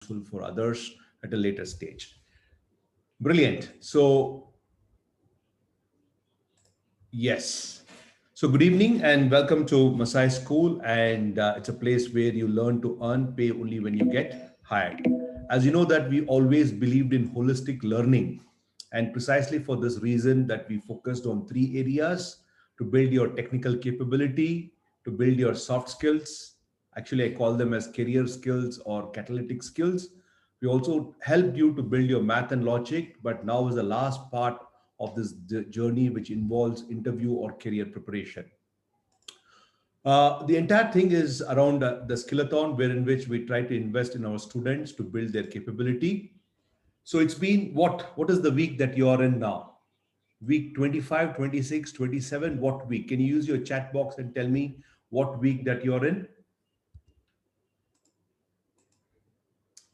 useful for others at a later stage. Brilliant. So, yes. So, good evening and welcome to Masai School. And it's a place where you learn to earn pay only when you get hired. As you know, that we always believed in holistic learning. And precisely for this reason, that we focused on three areas to build your technical capability, to build your soft skills. Actually, I call them as career skills or catalytic skills. We also helped you to build your math and logic, but now is the last part of this journey, which involves interview or career preparation. The entire thing is around the skillathon, wherein which we try to invest in our students to build their capability. So it's been what is the week that you are in now? Week 25, 26, 27. What week? Can you use your chat box and tell me what week that you're in?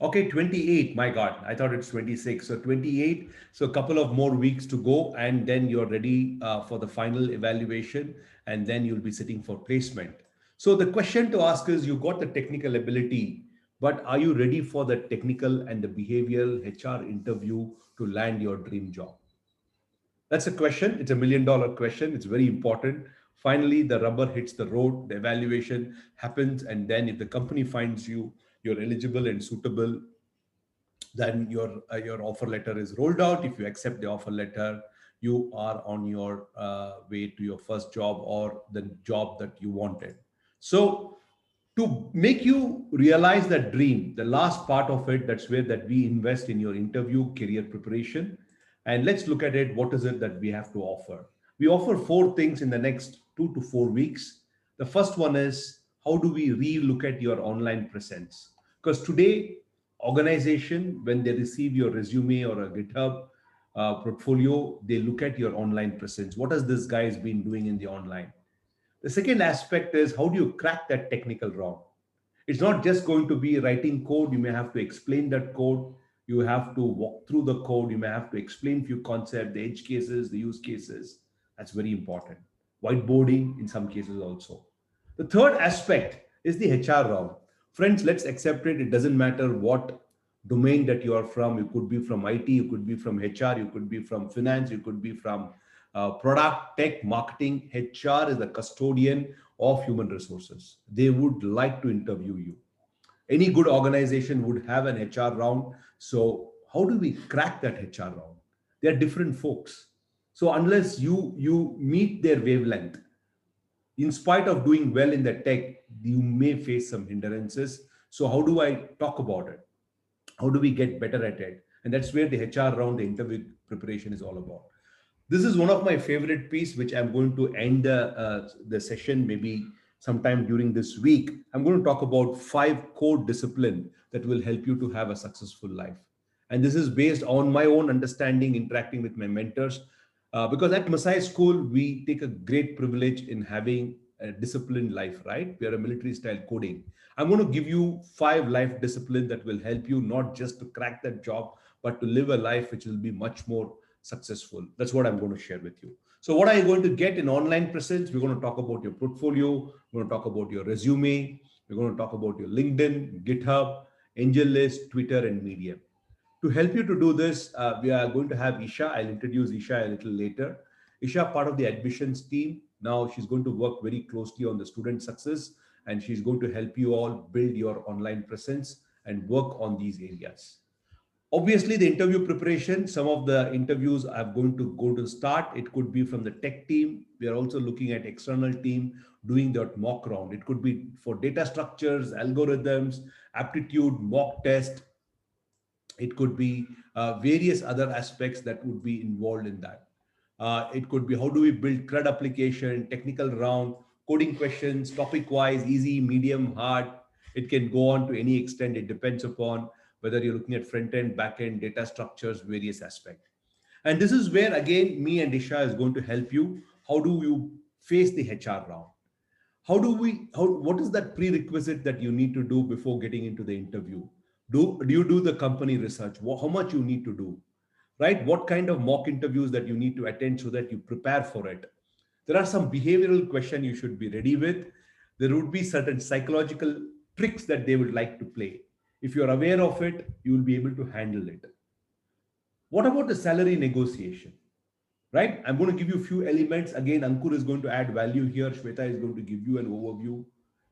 Okay, 28. My God, I thought it's 26. So 28. So a couple of more weeks to go, and then you're ready for the final evaluation, and then you'll be sitting for placement. So the question to ask is, you got the technical ability, but are you ready for the technical and the behavioral HR interview to land your dream job? That's a question. It's $1 million question. It's very important. Finally, the rubber hits the road, the evaluation happens, and then if the company finds you're eligible and suitable, then your offer letter is rolled out. If you accept the offer letter, you are on your way to your first job or the job that you wanted. So to make you realize that dream, the last part of it, that's where that we invest in your interview career preparation. And let's look at it. What is it that we have to offer? We offer four things in the next 2 to 4 weeks. The first one is, how do we re-look at your online presence? Because today, organization, when they receive your resume or a GitHub portfolio, they look at your online presence. What has this guy has been doing in the online? The second aspect is, how do you crack that technical round? It's not just going to be writing code. You may have to explain that code. You have to walk through the code. You may have to explain few concepts, the edge cases, the use cases. That's very important. Whiteboarding in some cases also. The third aspect is the HR round. Friends, let's accept it. It doesn't matter what domain that you are from. You could be from IT, you could be from HR, you could be from finance, you could be from product, tech, marketing. HR is the custodian of human resources. They would like to interview you. Any good organization would have an HR round. So how do we crack that HR round? They're different folks. So unless you meet their wavelength, in spite of doing well in the tech, you may face some hindrances. So how do I talk about it? How do we get better at it? And that's where the HR round, the interview preparation is all about. This is one of my favorite piece, which I'm going to end the session maybe sometime during this week. I'm going to talk about 5 core discipline that will help you to have a successful life. And this is based on my own understanding, interacting with my mentors. Because at Masai School, we take a great privilege in having a disciplined life, right? We are a military style coding. I'm going to give you 5 life discipline that will help you not just to crack that job, but to live a life which will be much more successful. That's what I'm going to share with you. So what are you going to get in online presence? We're going to talk about your portfolio. We're going to talk about your resume. We're going to talk about your LinkedIn, GitHub, AngelList, Twitter, and Medium. To help you to do this, we are going to have Isha. I'll introduce Isha a little later. Isha, part of the admissions team. Now she's going to work very closely on the student success, and she's going to help you all build your online presence and work on these areas. Obviously, the interview preparation, some of the interviews are going to go to start. It could be from the tech team. We are also looking at external team doing that mock round. It could be for data structures, algorithms, aptitude, mock test. It could be various other aspects that would be involved in that. It could be, how do we build CRUD application, technical round, coding questions, topic wise, easy, medium, hard. It can go on to any extent. It depends upon whether you're looking at front end, back end, data structures, various aspects. And this is where, again, me and Isha is going to help you. How do you face the HR round? What is that prerequisite that you need to do before getting into the interview? Do you do the company research? How much you need to do, right? What kind of mock interviews that you need to attend so that you prepare for it? There are some behavioral questions you should be ready with. There would be certain psychological tricks that they would like to play. If you're aware of it, you will be able to handle it. What about the salary negotiation? Right? I'm going to give you a few elements. Again, Ankur is going to add value here. Shweta is going to give you an overview.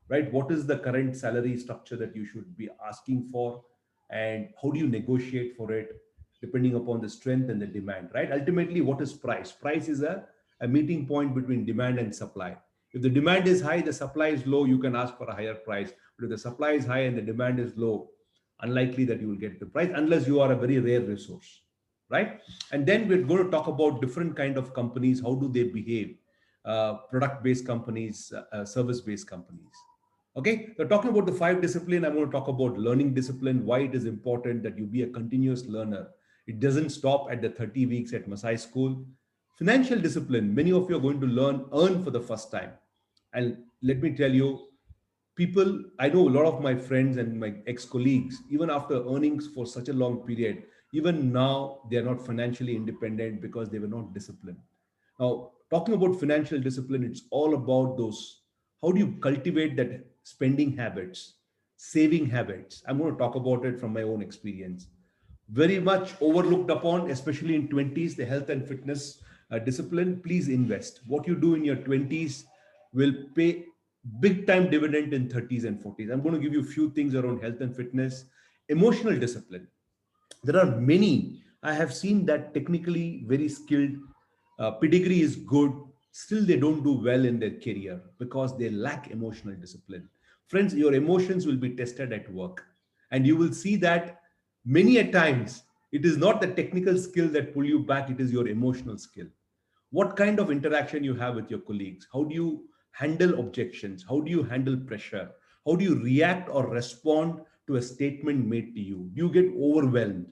Right? What is the current salary structure that you should be asking for? And how do you negotiate for it depending upon the strength and the demand? Right? Ultimately, what is price? Price is a meeting point between demand and supply. If the demand is high, the supply is low, you can ask for a higher price. But if the supply is high and the demand is low, unlikely that you will get the price unless you are a very rare resource, right? And then we're going to talk about different kind of companies. How do they behave? Product based companies, service based companies. Okay, so talking about the five discipline, I'm going to talk about learning discipline, why it is important that you be a continuous learner. It doesn't stop at the 30 weeks at Masai school. Financial discipline, many of you are going to earn for the first time. And let me tell you, people, I know a lot of my friends and my ex-colleagues, even after earnings for such a long period, even now they are not financially independent because they were not disciplined. Now, talking about financial discipline, it's all about those, how do you cultivate that spending habits, saving habits. I'm going to talk about it from my own experience. Very much overlooked upon, especially in 20s, the health and fitness discipline. Please invest. What you do in your 20s will pay big time dividend in 30s and 40s. I'm going to give you a few things around health and fitness. Emotional discipline, there are many. I have seen that technically very skilled, pedigree is good, still they don't do well in their career because they lack emotional discipline. Friends, your emotions will be tested at work, and you will see that many a times it is not the technical skill that pull you back, it is your emotional skill. What kind of interaction you have with your colleagues, how do you handle objections, how do you handle pressure, how do you react or respond to a statement made to you, do you get overwhelmed?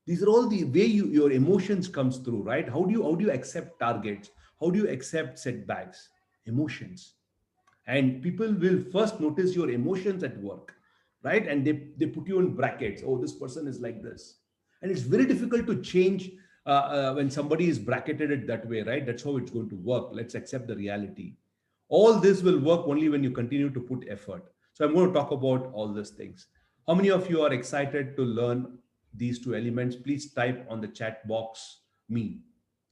These are all the way your emotions comes through, right? How do you accept targets, how do you accept setbacks? Emotions. And people will first notice your emotions at work, right? And they put you in brackets. Oh, this person is like this. And it's very difficult to change when somebody is bracketed it that way, right? That's how it's going to work. Let's accept the reality. All this will work only when you continue to put effort. So I'm going to talk about all these things. How many of you are excited to learn these two elements? Please type on the chat box me.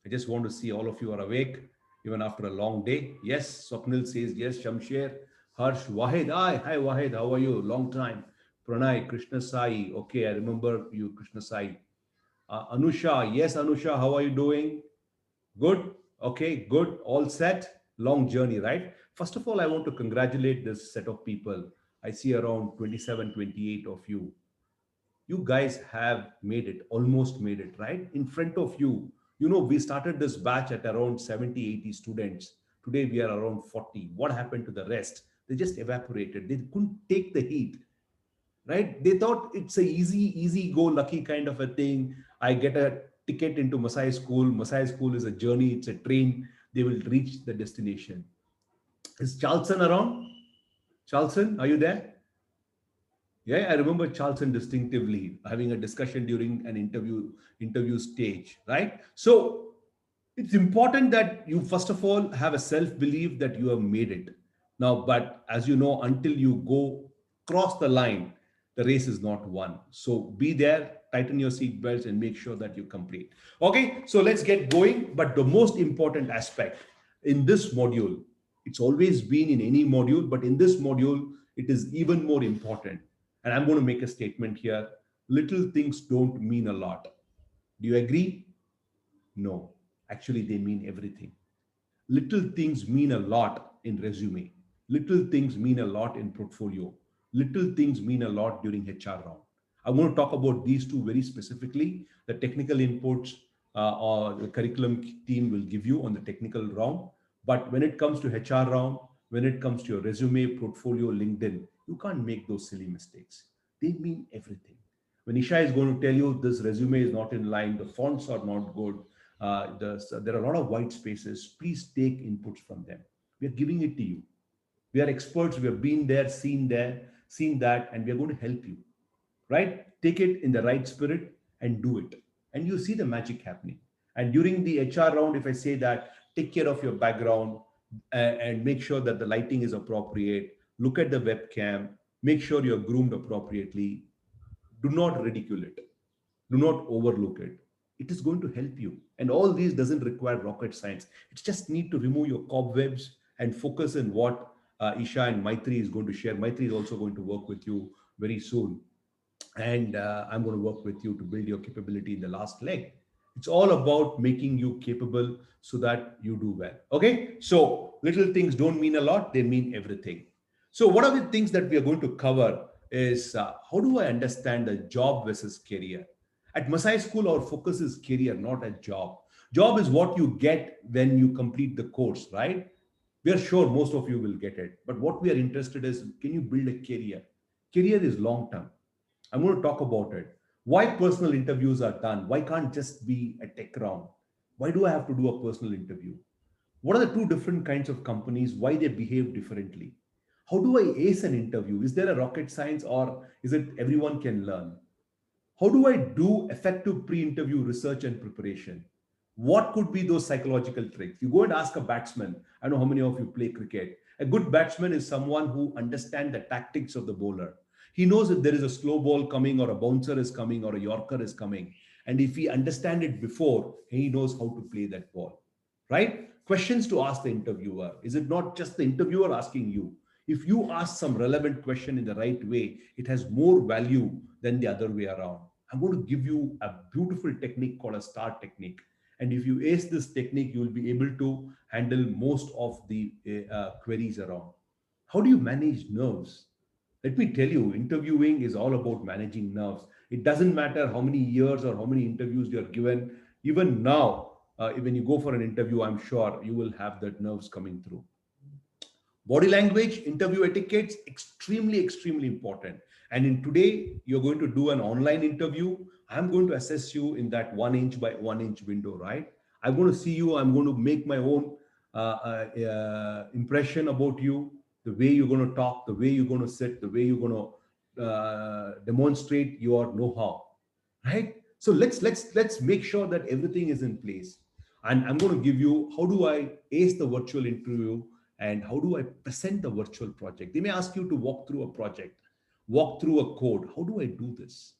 I just want to see all of you are awake even after a long day. Yes, Swapnil says yes. Shamsher, Harsh, Wahid. Hi Wahid, how are you? Long time. Pranay, Krishna Sai. Okay, I remember you, Krishna Sai. Anusha, yes, Anusha, how are you doing? Good. Okay, good. All set. Long journey, right? First of all, I want to congratulate this set of people. I see around 27, 28 of you. You guys have made it, almost made it, right? In front of you. You know, we started this batch at around 70, 80 students. Today we are around 40. What happened to the rest? They just evaporated. They couldn't take the heat, right? They thought it's a easy go lucky kind of a thing. I get a ticket into Masai school. Masai school is a journey, it's a train. They will reach the destination. Is Charlson around? Charlson, are you there? Yeah, I remember Charlson distinctively having a discussion during an interview stage, right? So it's important that you first of all have a self belief that you have made it. Now, but as you know, until you go cross the line, the race is not won. So be there, tighten your seat belts, and make sure that you complete. Okay, so let's get going. But the most important aspect in this module, it's always been in any module, but in this module, it is even more important. And I'm going to make a statement here. Little things don't mean a lot. Do you agree? No, actually, they mean everything. Little things mean a lot in resume. Little things mean a lot in portfolio. Little things mean a lot during HR round. I want to talk about these two very specifically. The technical inputs or the curriculum team will give you on the technical round. But when it comes to HR round, when it comes to your resume, portfolio, LinkedIn, you can't make those silly mistakes. They mean everything. When Isha is going to tell you this resume is not in line, the fonts are not good, there are a lot of white spaces, please take inputs from them. We are giving it to you. We are experts. We have been there, seen that, and we are going to help you, right? Take it in the right spirit and do it. And you see the magic happening. And during the HR round, if I say that, take care of your background and make sure that the lighting is appropriate, look at the webcam, make sure you're groomed appropriately. Do not ridicule it. Do not overlook it. It is going to help you. And all these doesn't require rocket science. It's just need to remove your cobwebs and focus on what Isha and Maitri is going to share. Maitri is also going to work with you very soon, and I'm going to work with you to build your capability in the last leg. It's all about making you capable so that you do well. Okay, so little things don't mean a lot, they mean everything. So what are the things that we are going to cover is how do I understand the job versus career? At Masai School, our focus is career, not a job. Job is what you get when you complete the course, right? We are sure most of you will get it, but what we are interested is, can you build a career? Career is long term. I'm going to talk about it. Why personal interviews are done? Why can't just be a tech round? Why do I have to do a personal interview? What are the two different kinds of companies? Why they behave differently? How do I ace an interview? Is there a rocket science, or is it everyone can learn? How do I do effective pre-interview research and preparation? What could be those psychological tricks? You go and ask a batsman. I know how many of you play cricket. A good batsman is someone who understands the tactics of the bowler. He knows if there is a slow ball coming, or a bouncer is coming, or a yorker is coming. And if he understands it before, he knows how to play that ball. Right? Questions to ask the interviewer. Is it not just the interviewer asking you? If you ask some relevant question in the right way, it has more value than the other way around. I'm going to give you a beautiful technique called a STAR technique. And if you ace this technique, you will be able to handle most of the queries around. How do you manage nerves? Let me tell you, interviewing is all about managing nerves. It doesn't matter how many years or how many interviews you're given. Even now, when you go for an interview, I'm sure you will have that nerves coming through. Body language, interview etiquettes, extremely important. And in today, you're going to do an online interview. I'm going to assess you in that 1 inch by 1 inch window, right? I'm going to see you. I'm going to make my own impression about you, the way you're going to talk, the way you're going to sit, the way you're going to demonstrate your know-how, right? So let's make sure that everything is in place. And I'm going to give you how do I ace the virtual interview, and how do I present the virtual project. They may ask you to walk through a project, walk through a code. How do I do this?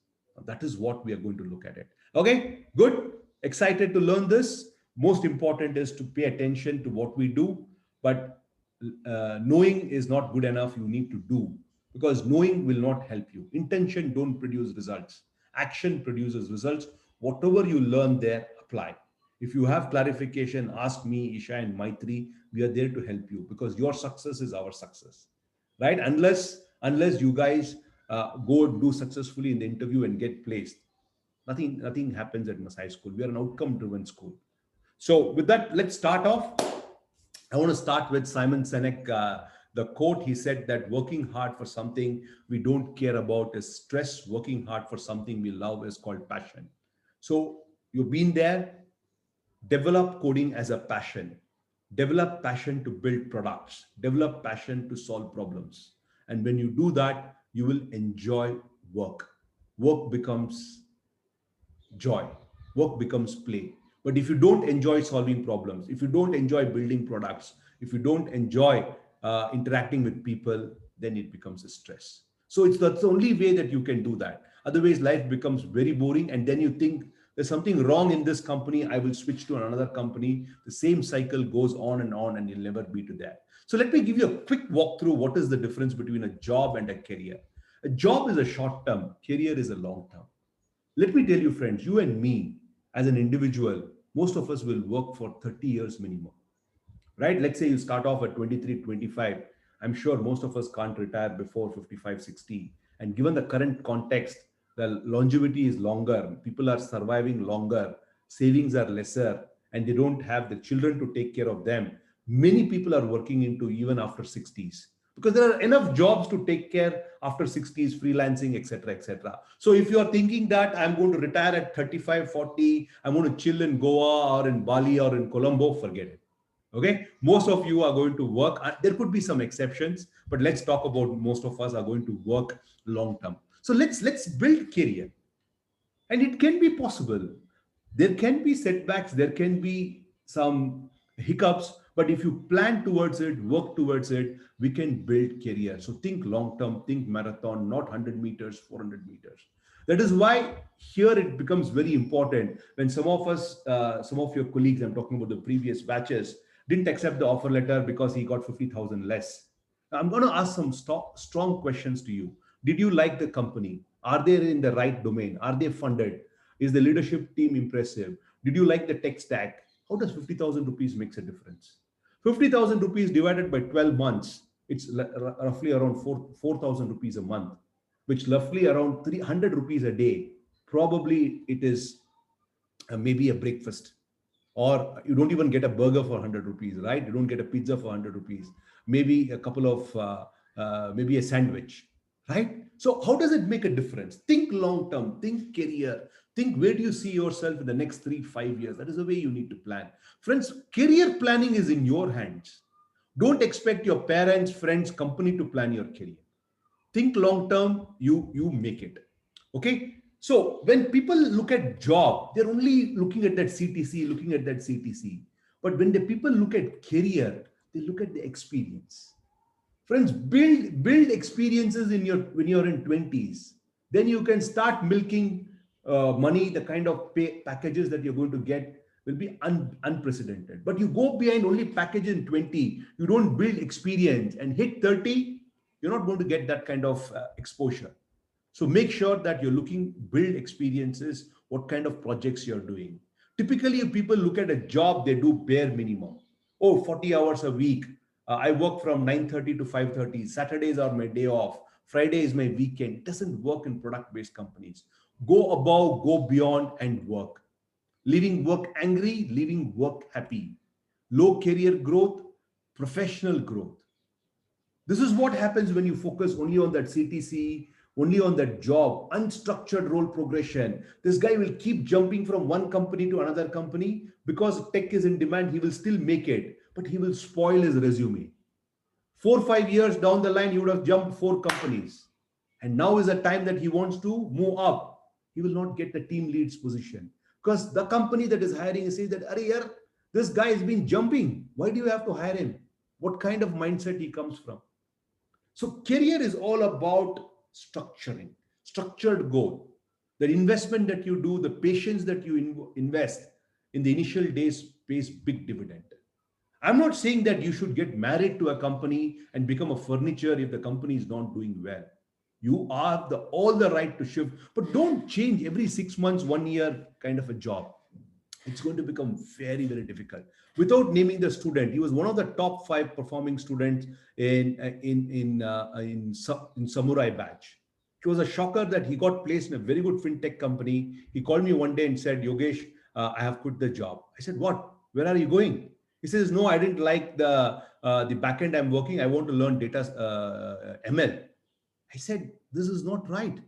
That is what we are going to look at it. Okay, good. Excited to learn this. Most important is to pay attention to what we do, but knowing is not good enough. You need to do, because knowing will not help you. Intention don't produce results. Action produces results. Whatever you learn there, apply. If you have clarification, ask me, Isha, and Maitri. We are there to help you, because your success is our success, right? Unless you guys go do successfully in the interview and get placed, nothing happens at Masai School. We are an outcome driven school. So with that, let's start off. I want to start with Simon Sinek. The quote, he said that working hard for something we don't care about is stress. Working hard for something we love is called passion. So you've been there. Develop coding as a passion. Develop passion to build products. Develop passion to solve problems. And when you do that, you will enjoy work. Work becomes joy. Work becomes play. But if you don't enjoy solving problems, if you don't enjoy building products, if you don't enjoy interacting with people, then it becomes a stress. So that's the only way that you can do that. Otherwise, life becomes very boring, and then you think there's something wrong in this company. I will switch to another company. The same cycle goes on, and you'll never be to that. So let me give you a quick walkthrough. What is the difference between a job and a career? A job is a short term. Career is a long term. Let me tell you, friends, you and me as an individual, most of us will work for 30 years minimum, right? Let's say you start off at 23, 25. I'm sure most of us can't retire before 55, 60. And given the current context, the longevity is longer. People are surviving longer. Savings are lesser, and they don't have the children to take care of them. Many people are working into even after 60s, because there are enough jobs to take care after 60s, freelancing, etc., etc. So if you are thinking that I'm going to retire at 35, 40, I'm going to chill in Goa or in Bali or in Colombo, forget it. Okay, most of you are going to work. There could be some exceptions, but let's talk about most of us are going to work long term. So let's build career, and it can be possible. There can be setbacks, there can be some hiccups, but if you plan towards it, work towards it, we can build career. So think long term, think marathon, not 100 meters, 400 meters. That is why here it becomes very important when some of us, some of your colleagues, I'm talking about the previous batches, didn't accept the offer letter because he got 50,000 less. Now, I'm going to ask some strong questions to you. Did you like the company? Are they in the right domain? Are they funded? Is the leadership team impressive? Did you like the tech stack? How does 50,000 rupees makes a difference? 50,000 rupees divided by 12 months, it's roughly around 4,000 rupees a month, which roughly around 300 rupees a day. Probably it is maybe a breakfast, or you don't even get a burger for 100 rupees, right? You don't get a pizza for 100 rupees, maybe a couple of maybe a sandwich, right? So how does it make a difference? Think long term, think career, think where do you see yourself in the next 3 5 years. That is the way you need to plan. Friends, career planning is in your hands. Don't expect your parents, friends, company to plan your career. Think long term, you make it. Okay, so when people look at job, they're only looking at that CTC, looking at that CTC. But when the people look at career, they look at the experience. Friends, build experiences in your when you're in 20s. Then you can start milking money. The kind of pay packages that you're going to get will be unprecedented. But you go behind only package in 20, you don't build experience, and hit 30, you're not going to get that kind of exposure. So make sure that you're looking, build experiences, what kind of projects you're doing. Typically, if people look at a job, they do bare minimum. Oh, 40 hours a week. I work from 9:30 to 5:30. Saturdays are my day off. Friday is my weekend. It doesn't work in product-based companies. Go above, go beyond, and work. Leaving work angry, leaving work happy. Low career growth, professional growth. This is what happens when you focus only on that CTC, only on that job, unstructured role progression. This guy will keep jumping from one company to another company because tech is in demand. He will still make it, but he will spoil his resume. 4 5 years down the line, he would have jumped 4 companies. And now is the time that he wants to move up. He will not get the team leads position because the company that is hiring says that, Are, yaar, this guy has been jumping. Why do you have to hire him? What kind of mindset he comes from? So career is all about structuring, structured goal. The investment that you do, the patience that you invest in the initial days pays big dividend. I'm not saying that you should get married to a company and become a furniture if the company is not doing well. You have all the right to shift, but don't change every 6 months, 1 year kind of a job. It's going to become very, very difficult. Without naming the student, he was one of the top 5 performing students in Samurai batch. It was a shocker that he got placed in a very good fintech company. He called me one day and said, Yogesh, I have quit the job. I said, what? Where are you going? He says, no, I didn't like the backend I'm working. I want to learn data ML. I said, this is not right.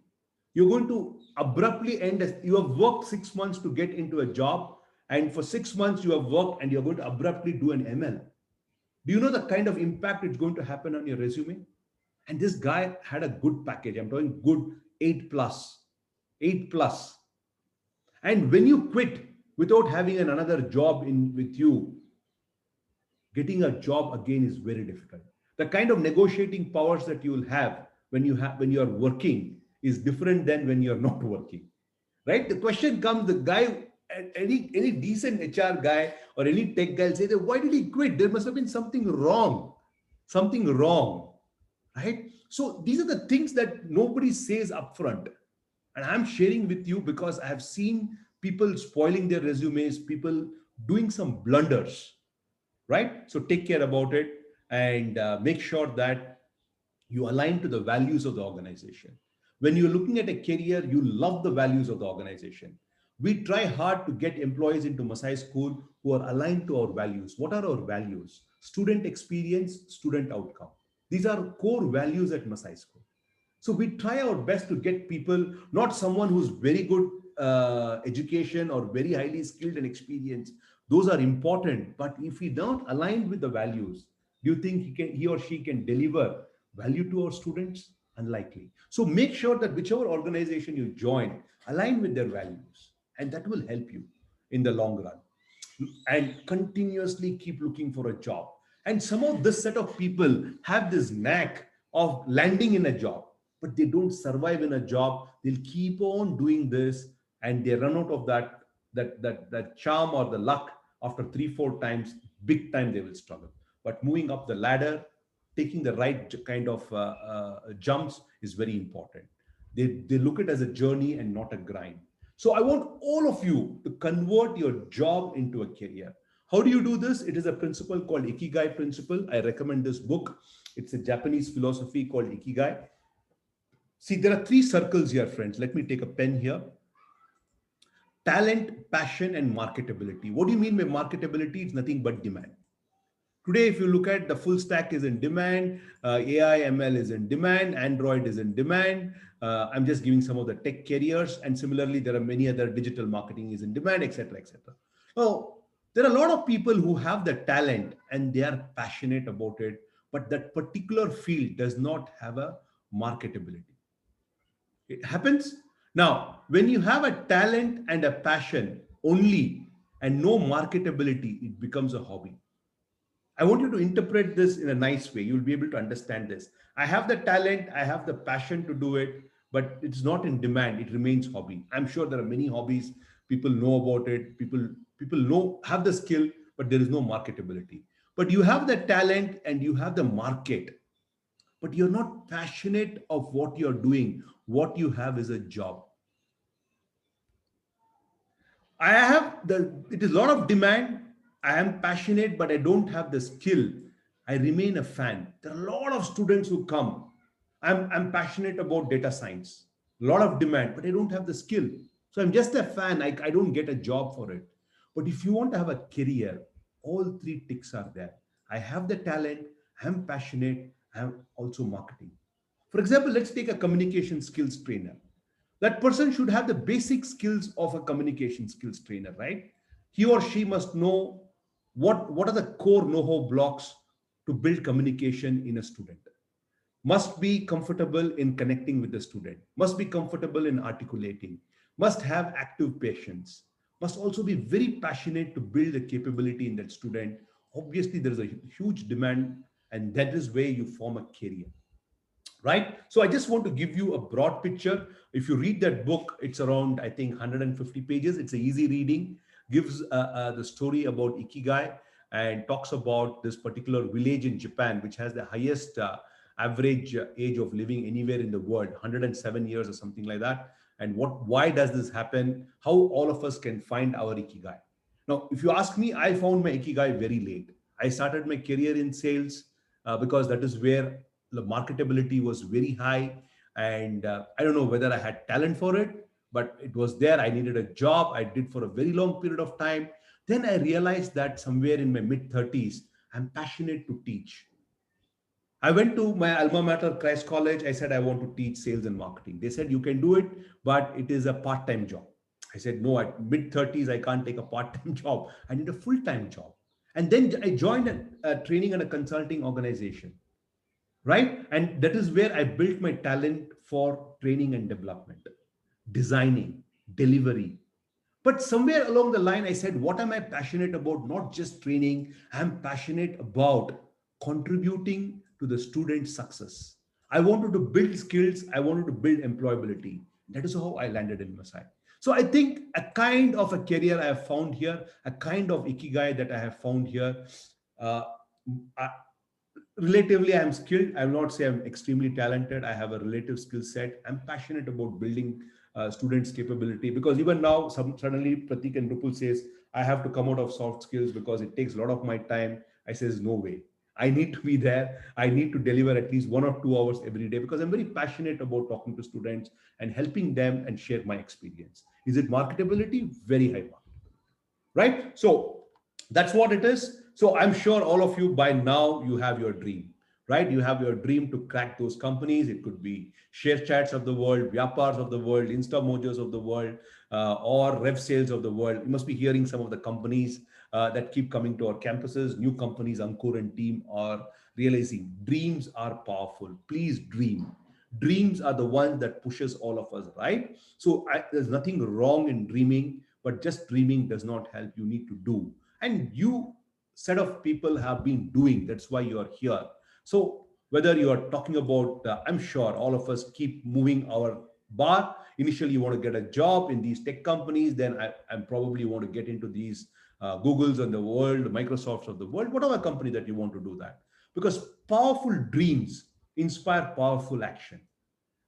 You're going to abruptly end as you have worked 6 months to get into a job, and for 6 months you have worked and you're going to abruptly do an ML. Do you know the kind of impact it's going to happen on your resume? And this guy had a good package. I'm talking good 8 plus, 8 plus. And when you quit without having another job in with you, getting a job again is very difficult. The kind of negotiating powers that you will have when you are working is different than when you're not working, right? The question comes: the guy, any decent HR guy or any tech guy will say that why did he quit? There must have been something wrong, right? So these are the things that nobody says upfront, and I'm sharing with you because I have seen people spoiling their resumes, people doing some blunders, right? So take care about it, and make sure that you align to the values of the organization. When you're looking at a career, you love the values of the organization. We try hard to get employees into Masai School who are aligned to our values. What are our values? Student experience, student outcome. These are core values at Masai School. So we try our best to get people, not someone who's very good education or very highly skilled and experienced. Those are important, but if we don't align with the values, do you think he or she can deliver value to our students? Unlikely. So make sure that whichever organization you join, align with their values, and that will help you in the long run. And continuously keep looking for a job. And some of this set of people have this knack of landing in a job, but they don't survive in a job. They'll keep on doing this, and they run out of that charm or the luck after 3 4 times. Big time they will struggle. But moving up the ladder, taking the right kind of jumps is very important. They look at it as a journey and not a grind. So I want all of you to convert your job into a career. How do you do this? It is a principle called Ikigai principle. I recommend this book. It's a Japanese philosophy called Ikigai. See, there are three circles here, friends. Let me take a pen here. Talent, passion, and marketability. What do you mean by marketability? It's nothing but demand. Today, if you look at, the full stack is in demand, AI, ML is in demand, Android is in demand. I'm just giving some of the tech careers, and similarly, there are many other digital marketing is in demand, etc., etc. Now, there are a lot of people who have the talent and they are passionate about it, but that particular field does not have a marketability. It happens. Now, when you have a talent and a passion only and no marketability, it becomes a hobby. I want you to interpret this in a nice way. You'll be able to understand this. I have the talent, I have the passion to do it, but it's not in demand. It remains hobby. I'm sure there are many hobbies. People know about it. People know have the skill, but there is no marketability. But you have the talent and you have the market, but you're not passionate of what you're doing. What you have is a job. I have it is a lot of demand. I am passionate, but I don't have the skill. I remain a fan. There are a lot of students who come. I'm passionate about data science. A lot of demand, but I don't have the skill. So I'm just a fan. I don't get a job for it. But if you want to have a career, all three ticks are there. I have the talent, I'm passionate, I'm also marketing. For example, let's take a communication skills trainer. That person should have the basic skills of a communication skills trainer, right? He or she must know what are the core know-how blocks to build communication in a student. Must be comfortable in connecting with the student, must be comfortable in articulating, must have active patience, must also be very passionate to build the capability in that student. Obviously, there is a huge demand, and that is where you form a career, right? So I just want to give you a broad picture. If you read that book, it's around, I think, 150 pages. It's a easy reading, gives the story about Ikigai, and talks about this particular village in Japan, which has the highest average age of living anywhere in the world, 107 years or something like that. And why does this happen? How all of us can find our Ikigai. Now, if you ask me, I found my Ikigai very late. I started my career in sales because that is where the marketability was very high. And I don't know whether I had talent for it, but it was there. I needed a job. I did for a very long period of time. Then I realized that somewhere in my mid 30s, I'm passionate to teach. I went to my alma mater, Christ College. I said, I want to teach sales and marketing. They said, you can do it, but it is a part time job. I said, no, at mid 30s, I can't take a part time job. I need a full time job. And then I joined a training and a consulting organization, right? And that is where I built my talent for training and development, designing, delivery. But somewhere along the line, I said, what am I passionate about? Not just training, I'm passionate about contributing to the student's success. I wanted to build skills, I wanted to build employability. That is how I landed in Masai. So I think a kind of a career I have found here, a kind of ikigai that I have found here. Uh, I, Relatively, I'm skilled. I will not say I'm extremely talented. I have a relative skill set. I'm passionate about building students' capability, because even now, suddenly Pratik and Rupul says I have to come out of soft skills because it takes a lot of my time. I says no way. I need to be there. I need to deliver at least 1 or 2 hours every day because I'm very passionate about talking to students and helping them and share my experience. Is it marketability? Very high marketability, right? So that's what it is. So I'm sure all of you by now you have your dream, right? You have your dream to crack those companies. It could be share chats of the world, vyapars of the world, insta mojos of the world, or rev sales of the world. You must be hearing some of the companies that keep coming to our campuses. New companies, Ankur and team are realizing dreams are powerful. Please dream. Dreams are the ones that pushes all of us, right? So there's nothing wrong in dreaming, but just dreaming does not help. You need to do, and you set of people have been doing. That's why you are here. So whether you are talking about, I'm sure all of us keep moving our bar Initially, you want to get a job in these tech companies, then I probably want to get into these Googles of the world, Microsofts of the world, whatever company that you want to do that. Because powerful dreams inspire powerful action,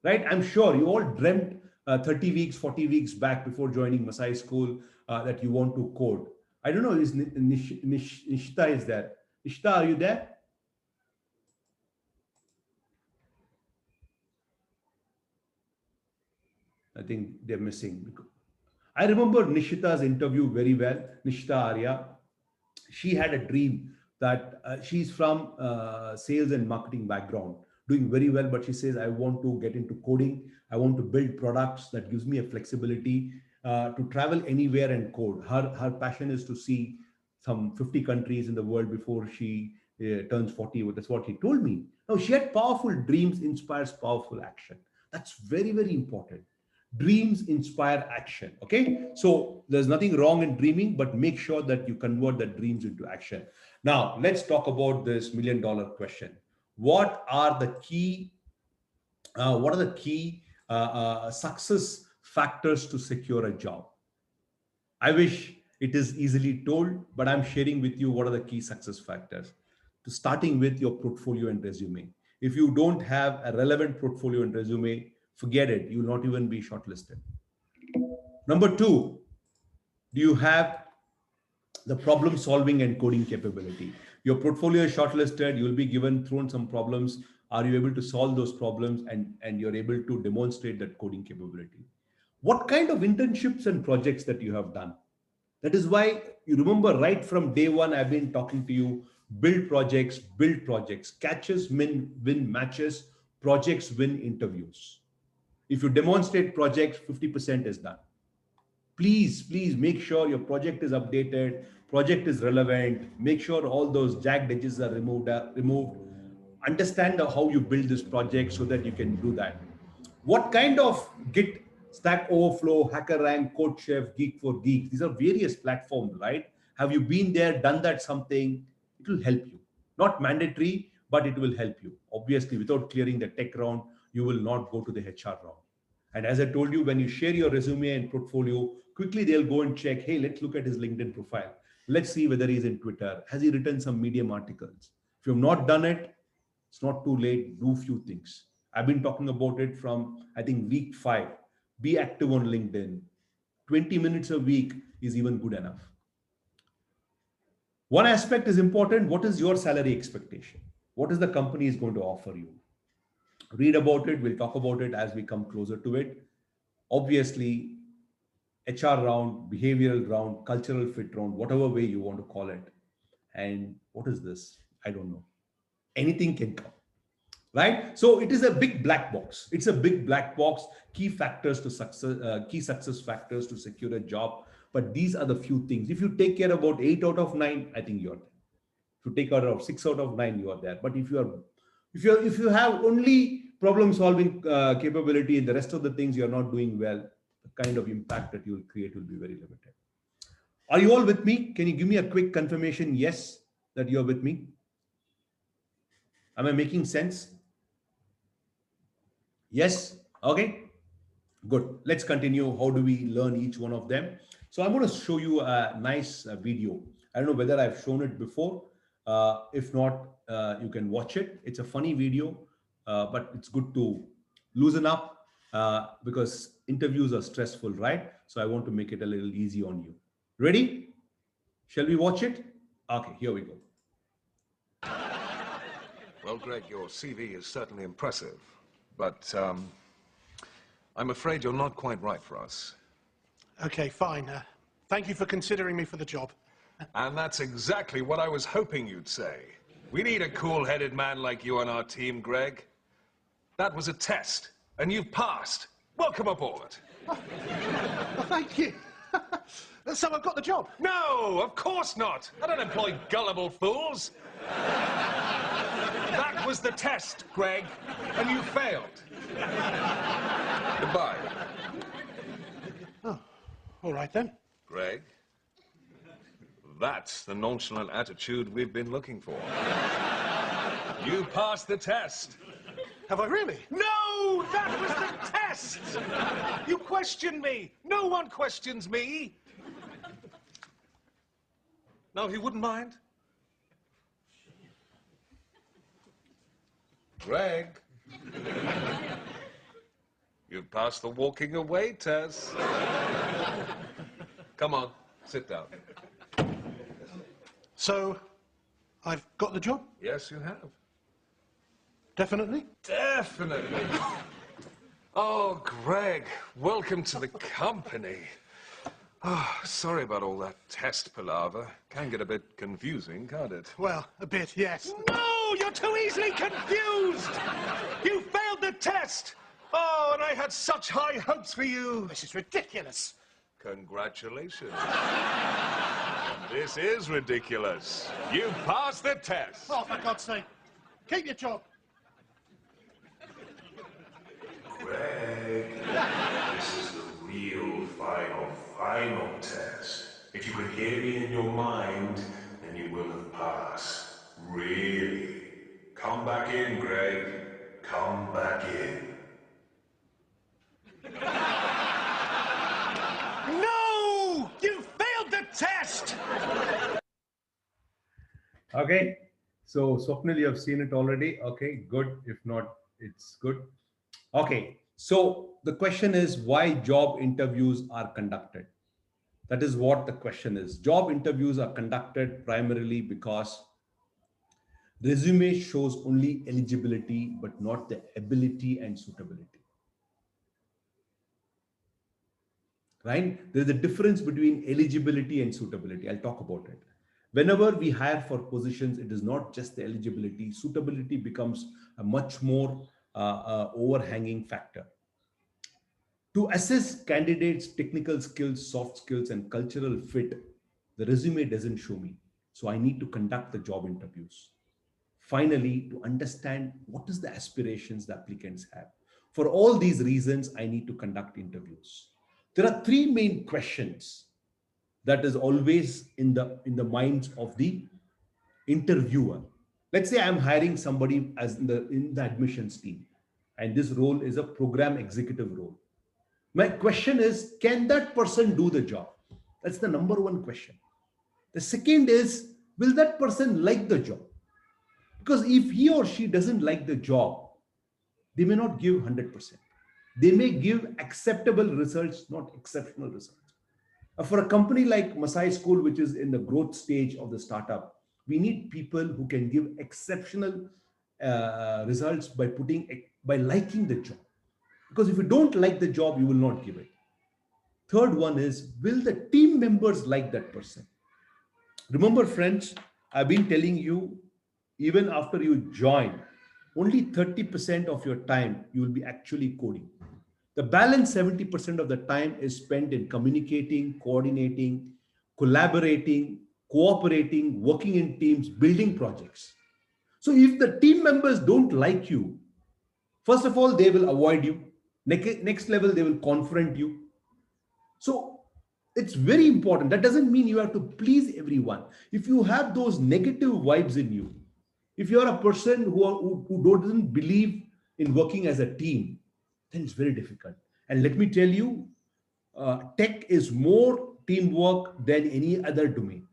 right? I'm sure you all dreamt 30 weeks, 40 weeks back before joining Masai School that you want to code. I don't know, is Nishita is there? Nishita, are you there? I think they're missing. I remember Nishita's interview very well, Nishita Arya. She had a dream that she's from sales and marketing background, doing very well, but she says, I want to get into coding. I want to build products that gives me a flexibility to travel anywhere and code. Her passion is to see some 50 countries in the world before she turns 40. That's what she told me. Now, she had powerful dreams, inspires powerful action. That's very, very important. Dreams inspire action. Okay, so there's nothing wrong in dreaming, but make sure that you convert the dreams into action. Now let's talk about this $1,000,000 question. What are the key success factors to secure a job? I wish it is easily told, but I'm sharing with you what are the key success factors. To starting with your portfolio and resume. If you don't have a relevant portfolio and resume, forget it. You will not even be shortlisted. Number two, do you have the problem solving and coding capability? Your portfolio is shortlisted. You will be thrown some problems. Are you able to solve those problems and you're able to demonstrate that coding capability? What kind of internships and projects that you have done? That is why you remember right from day one, I've been talking to you, build projects, catches win matches, projects win interviews. If you demonstrate projects, 50% is done. Please make sure your project is updated, project is relevant, make sure all those jagged edges are removed. Understand how you build this project so that you can do that. What kind of Git, Stack Overflow, HackerRank, CodeChef, Geek for Geeks, these are various platforms, right? Have you been there, done that something? It will help you. Not mandatory, but it will help you. Obviously, without clearing the tech round, you will not go to the HR round. And as I told you, when you share your resume and portfolio, quickly they'll go and check, hey, let's look at his LinkedIn profile. Let's see whether he's in Twitter. Has he written some Medium articles? If you've not done it, it's not too late. Do few things. I've been talking about it from, I think, week 5. Be active on LinkedIn. 20 minutes a week is even good enough. One aspect is important. What is your salary expectation? What is the company is going to offer you? Read about it. We'll talk about it as we come closer to it. Obviously, HR round, behavioral round, cultural fit round, whatever way you want to call it. And what is this? I don't know. Anything can come, right? So it is a big black box. It's a big black box. Key factors to success, key success factors to secure a job. But these are the few things. If you take care about 8 out of 9, I think you're there. If you take care of 6 out of 9, you are there. But if you have only problem solving capability and the rest of the things you're not doing well, the kind of impact that you will create will be very limited. Are you all with me? Can you give me a quick confirmation? Yes, that you're with me. Am I making sense? Yes. Okay. Good. Let's continue. How do we learn each one of them? So I'm going to show you a nice video. I don't know whether I've shown it before. If not, you can watch it. It's a funny video, but it's good to loosen up because interviews are stressful, right? So I want to make it a little easy on you. Ready? Shall we watch it? Okay, here we go. Well, Greg, your CV is certainly impressive, but I'm afraid you're not quite right for us. Okay, fine. Thank you for considering me for the job. And that's exactly what I was hoping you'd say. We need a cool-headed man like you on our team, Greg. That was a test, and you've passed. Welcome aboard. Well, thank you. So I've got the job? No, of course not. I don't employ gullible fools. That was the test, Greg, and you failed. Goodbye. Oh, all right then. Greg, that's the nonchalant attitude we've been looking for. You passed the test. Have I really? No! No, that was the test! You questioned me. No one questions me. No, he wouldn't mind. Greg. You've passed the walking away test. Come on, sit down. So, I've got the job? Yes, you have. Definitely? Definitely. Oh, Greg, welcome to the company. Oh, sorry about all that test palaver. Can get a bit confusing, can't it? Well, a bit, yes. No, you're too easily confused! You failed the test! Oh, and I had such high hopes for you. This is ridiculous. Congratulations. This is ridiculous. You passed the test. Oh, for God's sake. Keep your job. Greg, this is the real final test. If you can hear me in your mind, then you will have passed. Really. Come back in, Greg. Come back in. No! You failed the test! Okay. So, Swapnil, you have seen it already. Okay, good. If not, it's good. Okay. So, the question is why job interviews are conducted. That is what the question is. Job interviews are conducted primarily because resume shows only eligibility, but not the ability and suitability. Right? There's a difference between eligibility and suitability. I'll talk about it. Whenever we hire for positions, it is not just the eligibility. Suitability becomes a much more overhanging factor. To assess candidates' technical skills, soft skills, and cultural fit, the resume doesn't show me. So I need to conduct the job interviews. Finally, to understand what is the aspirations the applicants have. For all these reasons, I need to conduct interviews. There are three main questions that is always in the minds of the interviewer. Let's say I'm hiring somebody as in the admissions team, and this role is a program executive role. My question is, can that person do the job? That's the number one question. The second is, will that person like the job? Because if he or she doesn't like the job, they may not give 100%. They may give acceptable results, not exceptional results. For a company like Masai School, which is in the growth stage of the startup, we need people who can give exceptional results by liking the job. Because if you don't like the job, you will not give it. Third one is, will the team members like that person? Remember, friends, I've been telling you, even after you join, only 30% of your time you will be actually coding. The balance 70% of the time is spent in communicating, coordinating, collaborating, cooperating, working in teams, building projects. So if the team members don't like you, first of all, they will avoid you. Next level, they will confront you. So it's very important. That doesn't mean you have to please everyone. If you have those negative vibes in you, if you're a person who doesn't believe in working as a team, then it's very difficult. And let me tell you, tech is more teamwork than any other domain,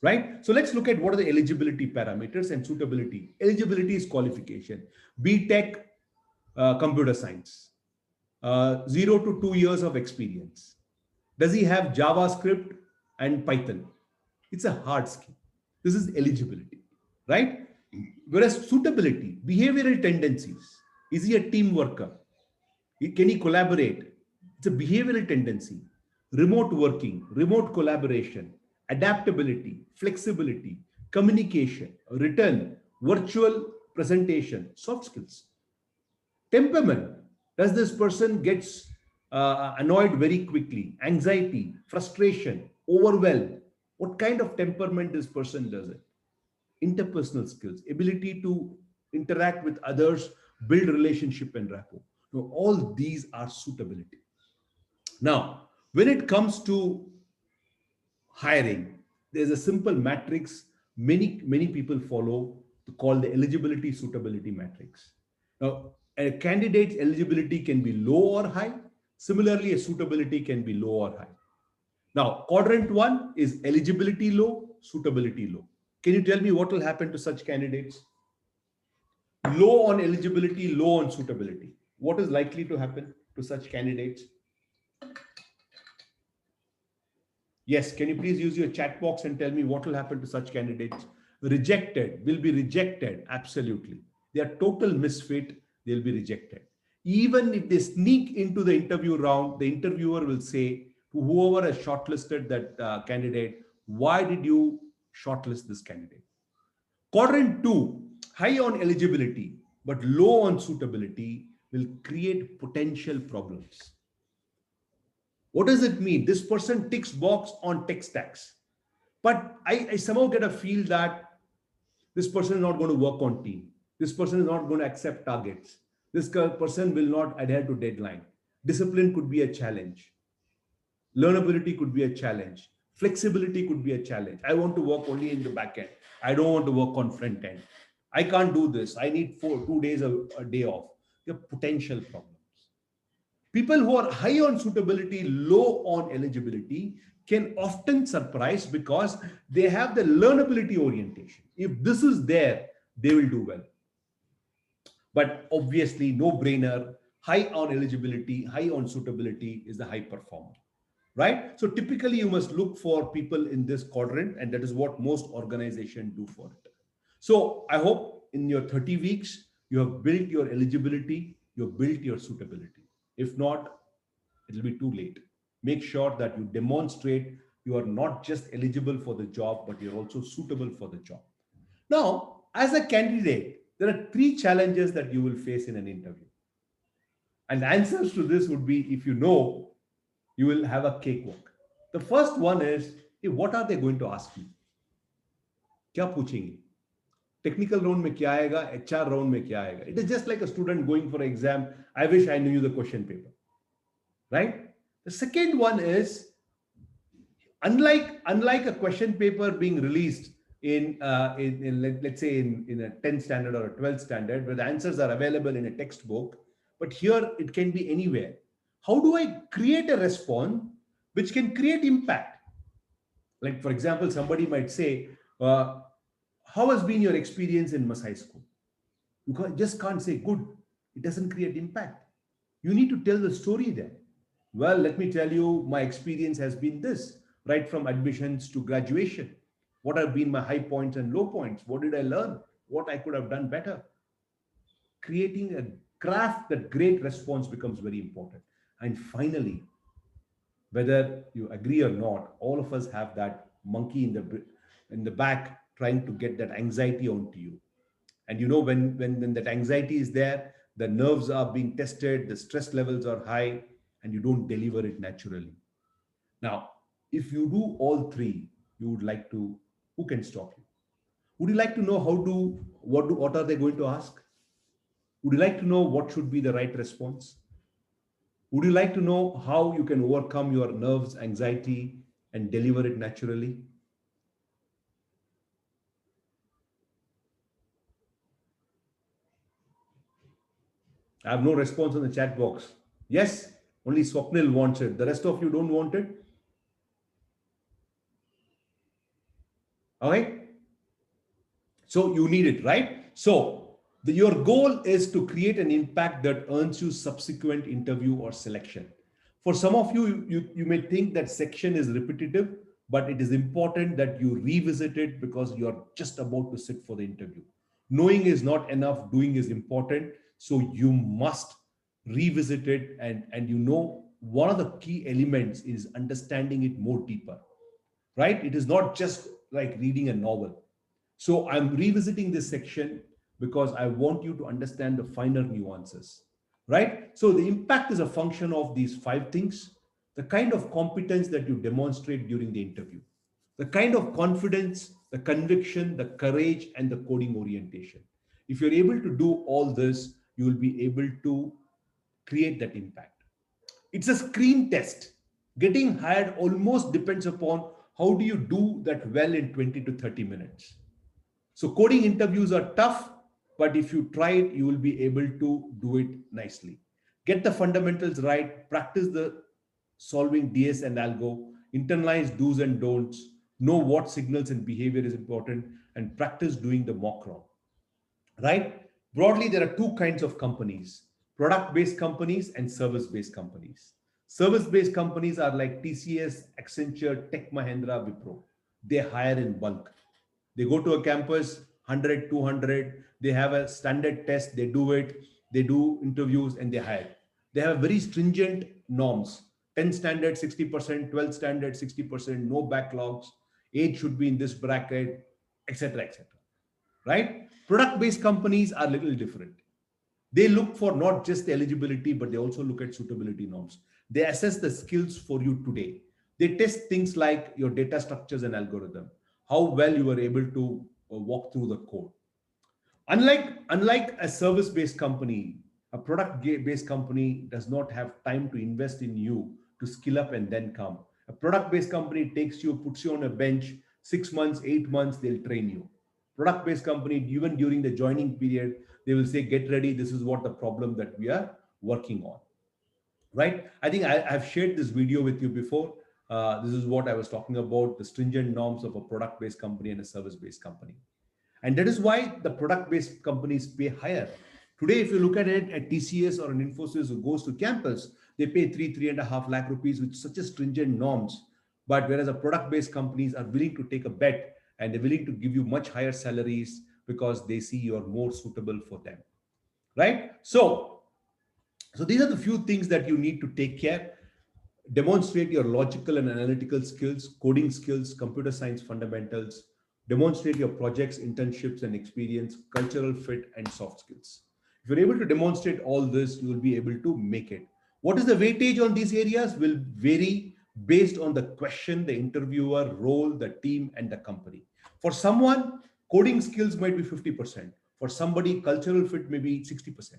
right? So let's look at what are the eligibility parameters and suitability. Eligibility is qualification. BTech, computer science, 0 to 2 years of experience. Does he have JavaScript and Python? It's a hard skill. This is eligibility, right? Whereas suitability, behavioral tendencies. Is he a team worker? Can he collaborate? It's a behavioral tendency. Remote working, remote collaboration, adaptability, flexibility, communication, written, virtual presentation, soft skills. Temperament. Does this person gets annoyed very quickly? Anxiety, frustration, overwhelm. What kind of temperament this person does it? Interpersonal skills, ability to interact with others, build relationship and rapport. Now, all these are suitability. Now, when it comes to hiring, there's a simple matrix many people follow to call the eligibility suitability matrix. Now, A candidate's eligibility can be low or high. Similarly, a suitability can be low or high. Now, quadrant one is eligibility low, suitability low. Can you tell me what will happen to such candidates? Low on eligibility, low on suitability. What is likely to happen to such candidates? Yes, can you please use your chat box and tell me what will happen to such candidates? Rejected, will be rejected, absolutely. They are total misfit, they'll be rejected. Even if they sneak into the interview round, the interviewer will say to whoever has shortlisted that candidate, why did you shortlist this candidate? Quadrant two, high on eligibility, but low on suitability will create potential problems. What does it mean? This person ticks box on tech stacks. But I somehow get a feel that this person is not going to work on team. This person is not going to accept targets. This person will not adhere to deadline. Discipline could be a challenge. Learnability could be a challenge. Flexibility could be a challenge. I want to work only in the back end. I don't want to work on front end. I can't do this. I need 2 days a day off. There are potential problems. People who are high on suitability, low on eligibility can often surprise because they have the learnability orientation. If this is there, they will do well. But obviously, no brainer, high on eligibility, high on suitability is the high performer, right? So typically, you must look for people in this quadrant, and that is what most organizations do for it. So I hope in your 30 weeks, you have built your eligibility, you have built your suitability. If not, it'll be too late. Make sure that you demonstrate you are not just eligible for the job, but you're also suitable for the job. Now, as a candidate, there are 3 challenges that you will face in an interview. And the answers to this would be, if you know, you will have a cakewalk. The first one is, hey, what are they going to ask me? क्या पूछेंगे? Technical round में क्या आएगा? HR round में क्या आएगा? It is just like a student going for an exam. I wish I knew the question paper. Right? The second one is, unlike a question paper being released in let's say in a 10th standard or a 12th standard where the answers are available in a textbook, but here it can be anywhere. How do I create a response which can create impact? Like, for example, somebody might say, how has been your experience in Masai school? You just can't say good. It doesn't create impact. You need to tell the story there. Well, let me tell you, my experience has been this, right from admissions to graduation. What have been my high points and low points? What did I learn? What I could have done better? Creating a craft that great response becomes very important. And finally, whether you agree or not, all of us have that monkey in the back trying to get that anxiety onto you. And you know, when that anxiety is there, the nerves are being tested, the stress levels are high, and you don't deliver it naturally. Now, if you do all 3, you would like to, who can stop you? Would you like to know what are they going to ask? Would you like to know what should be the right response? Would you like to know how you can overcome your nerves, anxiety, and deliver it naturally? I have no response on the chat box. Yes, only Swapnil wants it. The rest of you don't want it. Okay. So you need it, right? So your goal is to create an impact that earns you subsequent interview or selection. For some of you, you may think that section is repetitive, but it is important that you revisit it because you're just about to sit for the interview. Knowing is not enough, doing is important. So you must revisit it. And you know, one of the key elements is understanding it more deeper, right? It is not just like reading a novel. So I'm revisiting this section because I want you to understand the finer nuances, right? So the impact is a function of these 5 things: the kind of competence that you demonstrate during the interview, the kind of confidence, the conviction, the courage, and the coding orientation. If you're able to do all this, you will be able to create that impact. It's a screen test. Getting hired almost depends upon how do you do that well in 20 to 30 minutes. So coding interviews are tough, but if you try it, you will be able to do it nicely. Get the fundamentals right, practice the solving DS and algo, internalize do's and don'ts, know what signals and behavior is important, and practice doing the mock wrong, right? Broadly, there are two kinds of companies: product based companies and service based companies. Service based companies are like TCS, Accenture, Tech Mahindra, Wipro. They hire in bulk. They go to a campus, 100, 200, they have a standard test, they do it, they do interviews, and they hire. They have very stringent norms: 10 standard, 60%, 12 standard, 60%, no backlogs, age should be in this bracket, etc., etc. Right? Product based companies are a little different. They look for not just the eligibility, but they also look at suitability norms. They assess the skills for you today. They test things like your data structures and algorithm, how well you are able to walk through the code. Unlike a service-based company, a product-based company does not have time to invest in you to skill up and then come. A product-based company takes you, puts you on a bench, 6 months, 8 months, they'll train you. Product-based company, even during the joining period, they will say, get ready, this is what the problem that we are working on, right? I think I've shared this video with you before. This is what I was talking about, the stringent norms of a product-based company and a service-based company. And that is why the product-based companies pay higher. Today, if you look at it at TCS or an Infosys who goes to campus, they pay 3.5 lakh rupees with such a stringent norms. But whereas a product-based companies are willing to take a bet and they're willing to give you much higher salaries because they see you're more suitable for them, right? So these are the few things that you need to take care. Demonstrate your logical and analytical skills, coding skills, computer science fundamentals. Demonstrate your projects, internships, and experience, cultural fit, and soft skills. If you're able to demonstrate all this, you will be able to make it. What is the weightage on these areas will vary based on the question, the interviewer, role, the team, and the company. For someone, coding skills might be 50%. For somebody, cultural fit may be 60%.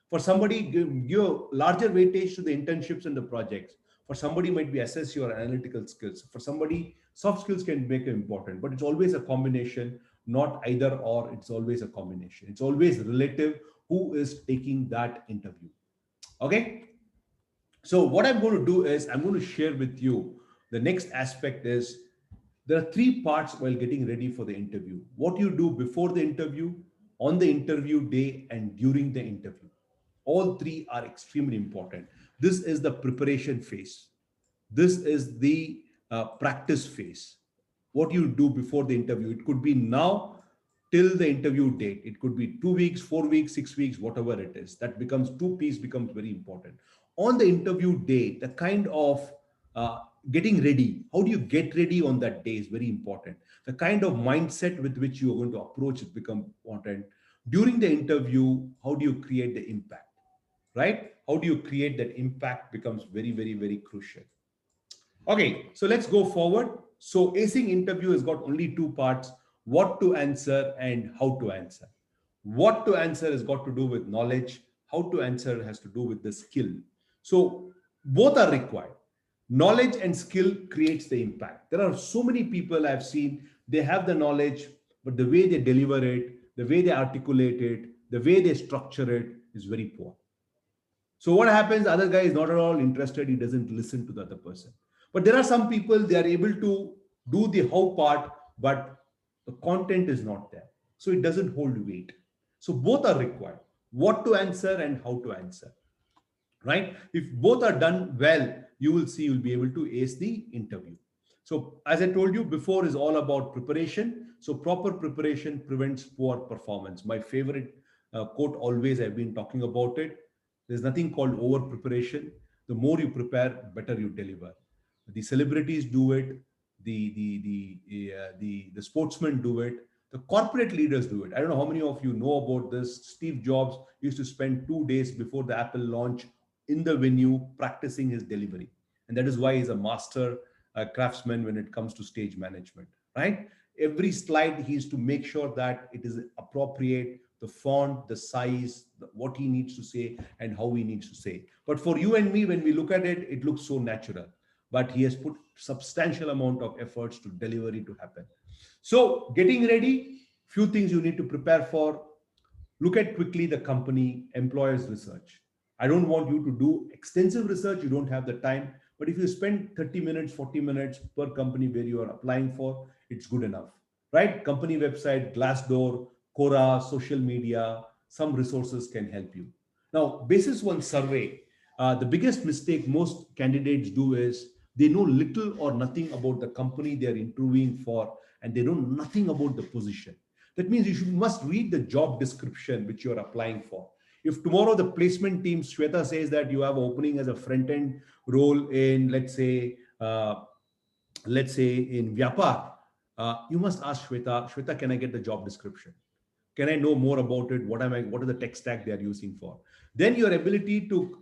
For somebody, give larger weightage to the internships and the projects. For somebody, might be assess your analytical skills. For somebody, soft skills can make it important, but it's always a combination, not either or. It's always a combination. It's always relative who is taking that interview. Okay. So what I'm going to do is I'm going to share with you the next aspect is there are three parts while getting ready for the interview. What you do before the interview, on the interview day, and during the interview. All three are extremely important. This is the preparation phase. This is the practice phase. What you do before the interview. It could be now till the interview date. It could be 2 weeks, 4 weeks, 6 weeks, whatever it is. That becomes two piece becomes very important. On the interview day, the kind of getting ready. How do you get ready on that day is very important. The kind of mindset with which you are going to approach it becomes important. During the interview, how do you create the impact? Right? How do you create that impact becomes very, very, very crucial. Okay, so let's go forward. So acing interview has got only two parts: what to answer and how to answer. What to answer has got to do with knowledge. How to answer has to do with the skill. So both are required. Knowledge and skill creates the impact. There are so many people I've seen, they have the knowledge, but the way they deliver it, the way they articulate it, the way they structure it is very poor. So what happens? The other guy is not at all interested. He doesn't listen to the other person. But there are some people, they are able to do the how part, but the content is not there. So it doesn't hold weight. So both are required. What to answer and how to answer. Right? If both are done well, you will see you'll be able to ace the interview. So as I told you before, is all about preparation. So proper preparation prevents poor performance. My favorite quote always, I've been talking about it. There's nothing called over preparation. The more you prepare, better you deliver. The celebrities do it. The sportsmen do it. The corporate leaders do it. I don't know how many of you know about this. Steve Jobs used to spend 2 days before the Apple launch in the venue practicing his delivery. And that is why he's a master craftsman when it comes to stage management, right? Every slide, he is to make sure that it is appropriate, the font, the size, what he needs to say, and how he needs to say. But for you and me, when we look at it, it looks so natural. But he has put substantial amount of efforts to deliver it to happen. So getting ready, few things you need to prepare for. Look at quickly the company employers research. I don't want you to do extensive research, you don't have the time, but if you spend 30 minutes, 40 minutes per company where you are applying for, it's good enough, right? Company website, Glassdoor, Quora, social media, some resources can help you. Now, basis one survey, the biggest mistake most candidates do is they know little or nothing about the company they are interviewing for, and they know nothing about the position. That means must read the job description which you are applying for. If tomorrow the placement team, Shweta says that you have opening as a front end role in, let's say in Vyapar, you must ask Shweta, can I get the job description? Can I know more about it? What are the tech stack they are using for? Then your ability to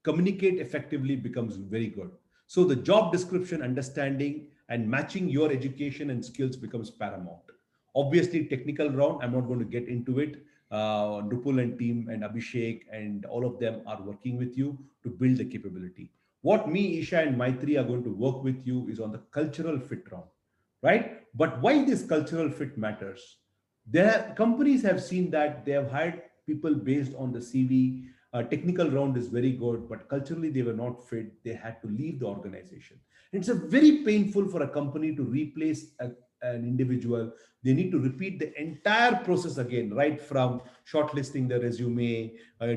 communicate effectively becomes very good. So the job description understanding and matching your education and skills becomes paramount. Obviously, technical round, I'm not going to get into it. Nupul and team and Abhishek and all of them are working with you to build the capability. What me, Isha, and Maitri are going to work with you is on the cultural fit round, right? But why this cultural fit matters? Their companies have seen that they have hired people based on the CV. Technical round is very good, but culturally they were not fit. They had to leave the organization. It's a very painful for a company to replace an individual. They need to repeat the entire process again, right from shortlisting the resume,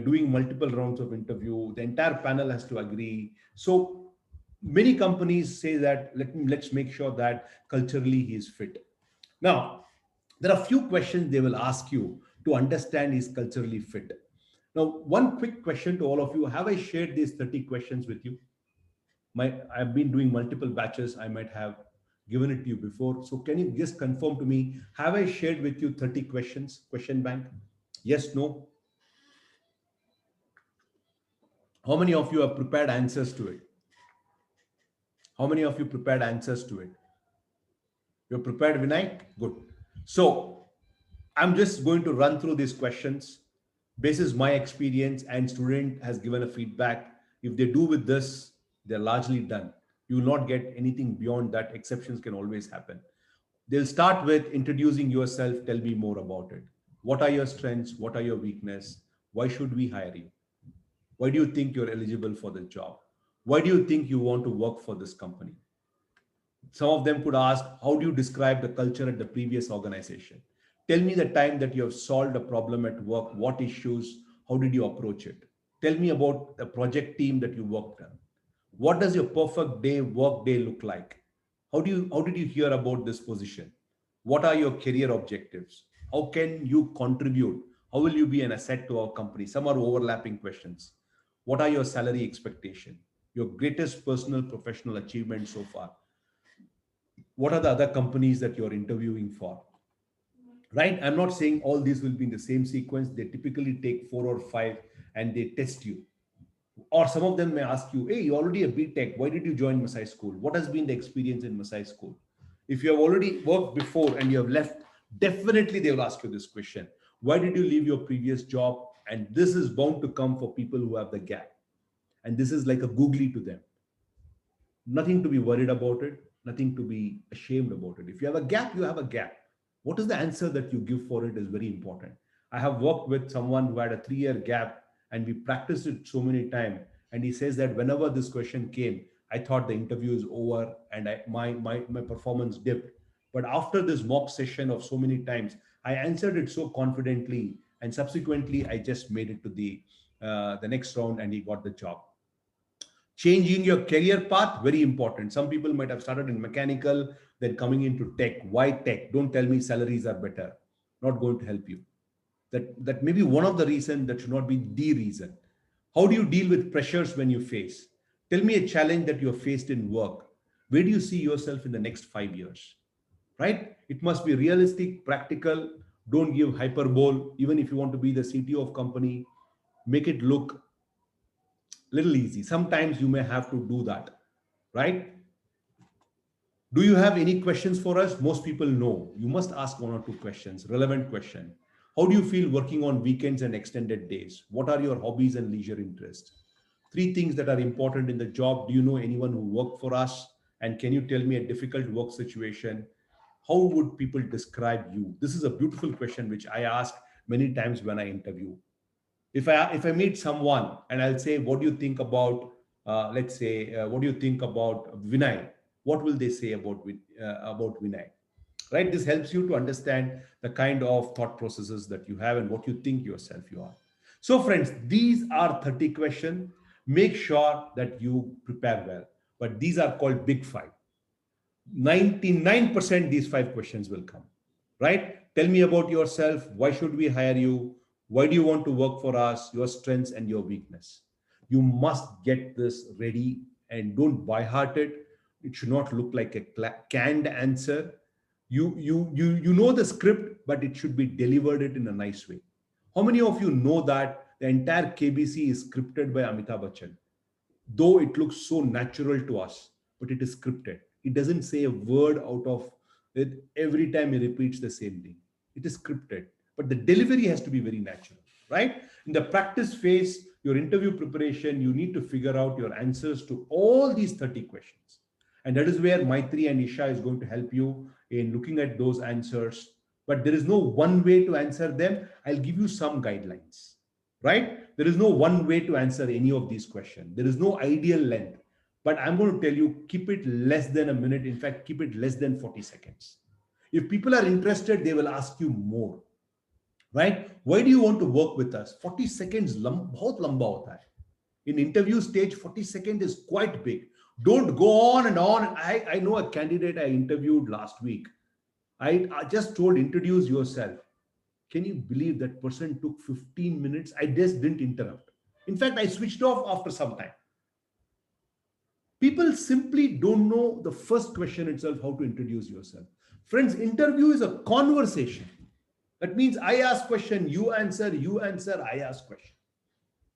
doing multiple rounds of interview. The entire panel has to agree. So many companies say that let's make sure that culturally he is fit. Now, there are a few questions they will ask you to understand he's culturally fit. Now, one quick question to all of you. Have I shared these 30 questions with you? I've been doing multiple batches. I might have given it to you before. So can you just confirm to me, have I shared with you 30 questions, question bank? Yes, no? How many of you have prepared answers to it? How many of you prepared answers to it? You're prepared, Vinay? Good. So I'm just going to run through these questions. Basis my experience and student has given a feedback. If they do with this, they're largely done. You will not get anything beyond that. Exceptions can always happen. They'll start with introducing yourself. Tell me more about it. What are your strengths? What are your weaknesses? Why should we hire you? Why do you think you're eligible for the job? Why do you think you want to work for this company? Some of them could ask, how do you describe the culture at the previous organization? Tell me the time that you have solved a problem at work. What issues? How did you approach it? Tell me about the project team that you worked on. What does your perfect day, work day look like? How did you hear about this position? What are your career objectives? How can you contribute? How will you be an asset to our company? Some are overlapping questions. What are your salary expectation? Your greatest personal professional achievement so far? What are the other companies that you're interviewing for? Right? I'm not saying all these will be in the same sequence. They typically take 4 or 5 and they test you. Or some of them may ask you, hey, you're already a BTech. Why did you join Masai School? What has been the experience in Masai School? If you have already worked before and you have left, definitely they will ask you this question. Why did you leave your previous job? And this is bound to come for people who have the gap. And this is like a googly to them. Nothing to be worried about it, nothing to be ashamed about it. If you have a gap, you have a gap. What is the answer that you give for it is very important. I have worked with someone who had a 3-year gap and we practiced it so many times. And he says that whenever this question came, I thought the interview is over and my performance dipped. But after this mock session of so many times, I answered it so confidently. And subsequently, I just made it to the next round and he got the job. Changing your career path, very important. Some people might have started in mechanical, then coming into tech. Why tech? Don't tell me salaries are better. Not going to help you. That may be one of the reasons, that should not be the reason. How do you deal with pressures when you face? Tell me a challenge that you have faced in work. Where do you see yourself in the next 5 years? Right? It must be realistic, practical. Don't give hyperbole. Even if you want to be the CTO of company, make it look little easy. Sometimes you may have to do that, right? Do you have any questions for us? Most people know. You must ask 1 or 2 questions, relevant question. How do you feel working on weekends and extended days? What are your hobbies and leisure interests? 3 things that are important in the job. Do you know anyone who worked for us? And can you tell me a difficult work situation? How would people describe you? This is a beautiful question which I ask many times when I interview. If I meet someone and I'll say, what do you think about, let's say, what do you think about Vinay? What will they say about Vinay? Right? This helps you to understand the kind of thought processes that you have and what you think yourself you are. So, friends, these are 30 questions. Make sure that you prepare well. But these are called big five. 99% these five questions will come, right? Tell me about yourself. Why should we hire you? Why do you want to work for us? Your strengths and your weakness. You must get this ready and don't by heart it. It should not look like a canned answer. You know the script, but it should be delivered it in a nice way. How many of you know that the entire KBC is scripted by Amitabh Bachchan? Though it looks so natural to us, but it is scripted. It doesn't say a word out of it every time he repeats the same thing. It is scripted, but the delivery has to be very natural, right? In the practice phase, your interview preparation, you need to figure out your answers to all these 30 questions. And that is where Maitri and Isha is going to help you in looking at those answers. But there is no one way to answer them. I'll give you some guidelines, right? There is no one way to answer any of these questions. There is no ideal length, but I'm going to tell you, keep it less than a minute. In fact, keep it less than 40 seconds. If people are interested, they will ask you more, right? Why do you want to work with us? 40 seconds बहुत लंबा होता है. In interview stage, 40 seconds is quite big. Don't go on and on. I know a candidate I interviewed last week. I just told, introduce yourself. Can you believe that person took 15 minutes? I just didn't interrupt. In fact, I switched off after some time. People simply don't know the first question itself, how to introduce yourself. Friends, interview is a conversation. That means I ask question, you answer, I ask question.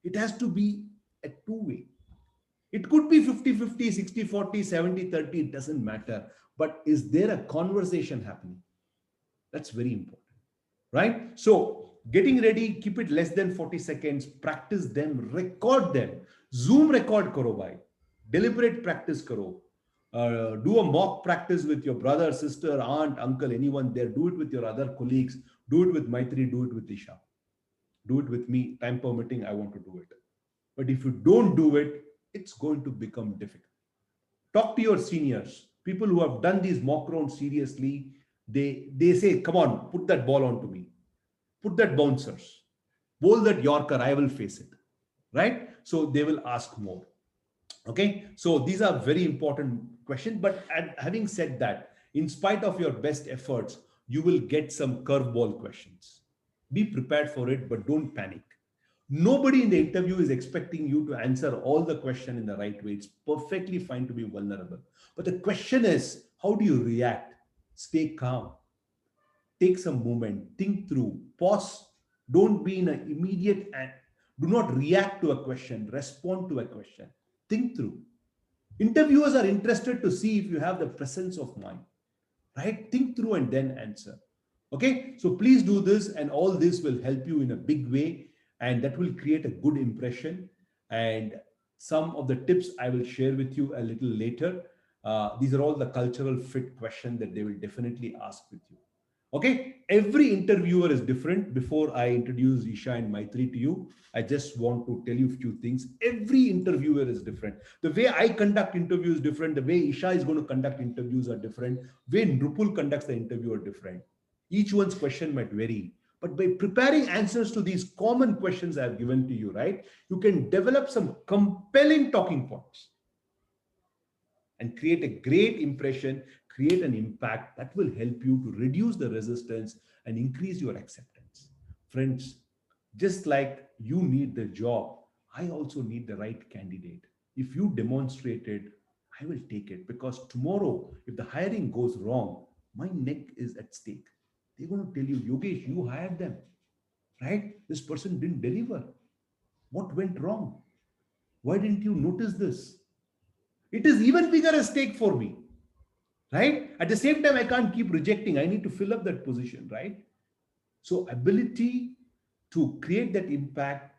It has to be a two-way. It could be 50-50, 60-40, 70-30, it doesn't matter. But is there a conversation happening? That's very important. Right? So getting ready, keep it less than 40 seconds, practice them, record them. Zoom record karo bhai. Deliberate practice karo. Do a mock practice with your brother, sister, aunt, uncle, anyone there. Do it with your other colleagues. Do it with Maitri. Do it with Isha. Do it with me. Time permitting, I want to do it. But if you don't do it, it's going to become difficult. Talk to your seniors. People who have done these mock rounds seriously, they say, come on, put that ball onto me. Put that bouncers. Bowl that Yorker, I will face it. Right? So they will ask more. Okay? So these are very important questions. But having said that, in spite of your best efforts, you will get some curveball questions. Be prepared for it, but don't panic. Nobody in the interview is expecting you to answer all the question in the right way. It's perfectly fine to be vulnerable. But the question is, how do you react? Stay calm. Take some moment. Think through. Pause. Don't be in an immediate and do not react to a question. Respond to a question. Think through. Interviewers are interested to see if you have the presence of mind. Right? Think through and then answer. Okay? So please do this, and all this will help you in a big way. And that will create a good impression. And some of the tips I will share with you a little later. These are all the cultural fit questions that they will definitely ask with you. Okay, every interviewer is different. Before I introduce Isha and Maitri to you, I just want to tell you a few things. Every interviewer is different. The way I conduct interviews is different. The way Isha is going to conduct interviews are different. The way Nrupul conducts the interview are different. Each one's question might vary. But by preparing answers to these common questions I have given to you, right, you can develop some compelling talking points and create a great impression, create an impact that will help you to reduce the resistance and increase your acceptance. Friends, just like you need the job, I also need the right candidate. If you demonstrate it, I will take it, because tomorrow, if the hiring goes wrong, my neck is at stake. They're going to tell you, Yogesh, you hired them, right? This person didn't deliver. What went wrong? Why didn't you notice this? It is even bigger a stake for me, right? At the same time, I can't keep rejecting. I need to fill up that position, right? So ability to create that impact,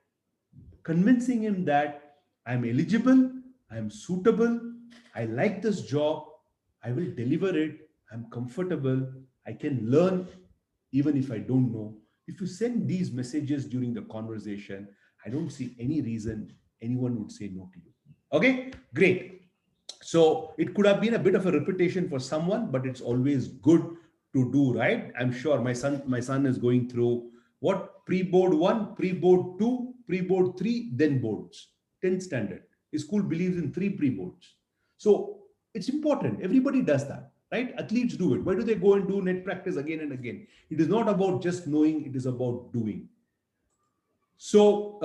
convincing him that I'm eligible, I'm suitable, I like this job, I will deliver it, I'm comfortable, I can learn even if I don't know. If you send these messages during the conversation, I don't see any reason anyone would say no to you. Okay, great. So it could have been a bit of a repetition for someone, but it's always good to do, right? I'm sure my son is going through what, pre-board one, pre-board two, pre-board three, then boards, 10th standard. His school believes in three pre-boards. So it's important. Everybody does that, right? Athletes do it. Why do they go and do net practice again and again? It is not about just knowing, it is about doing. So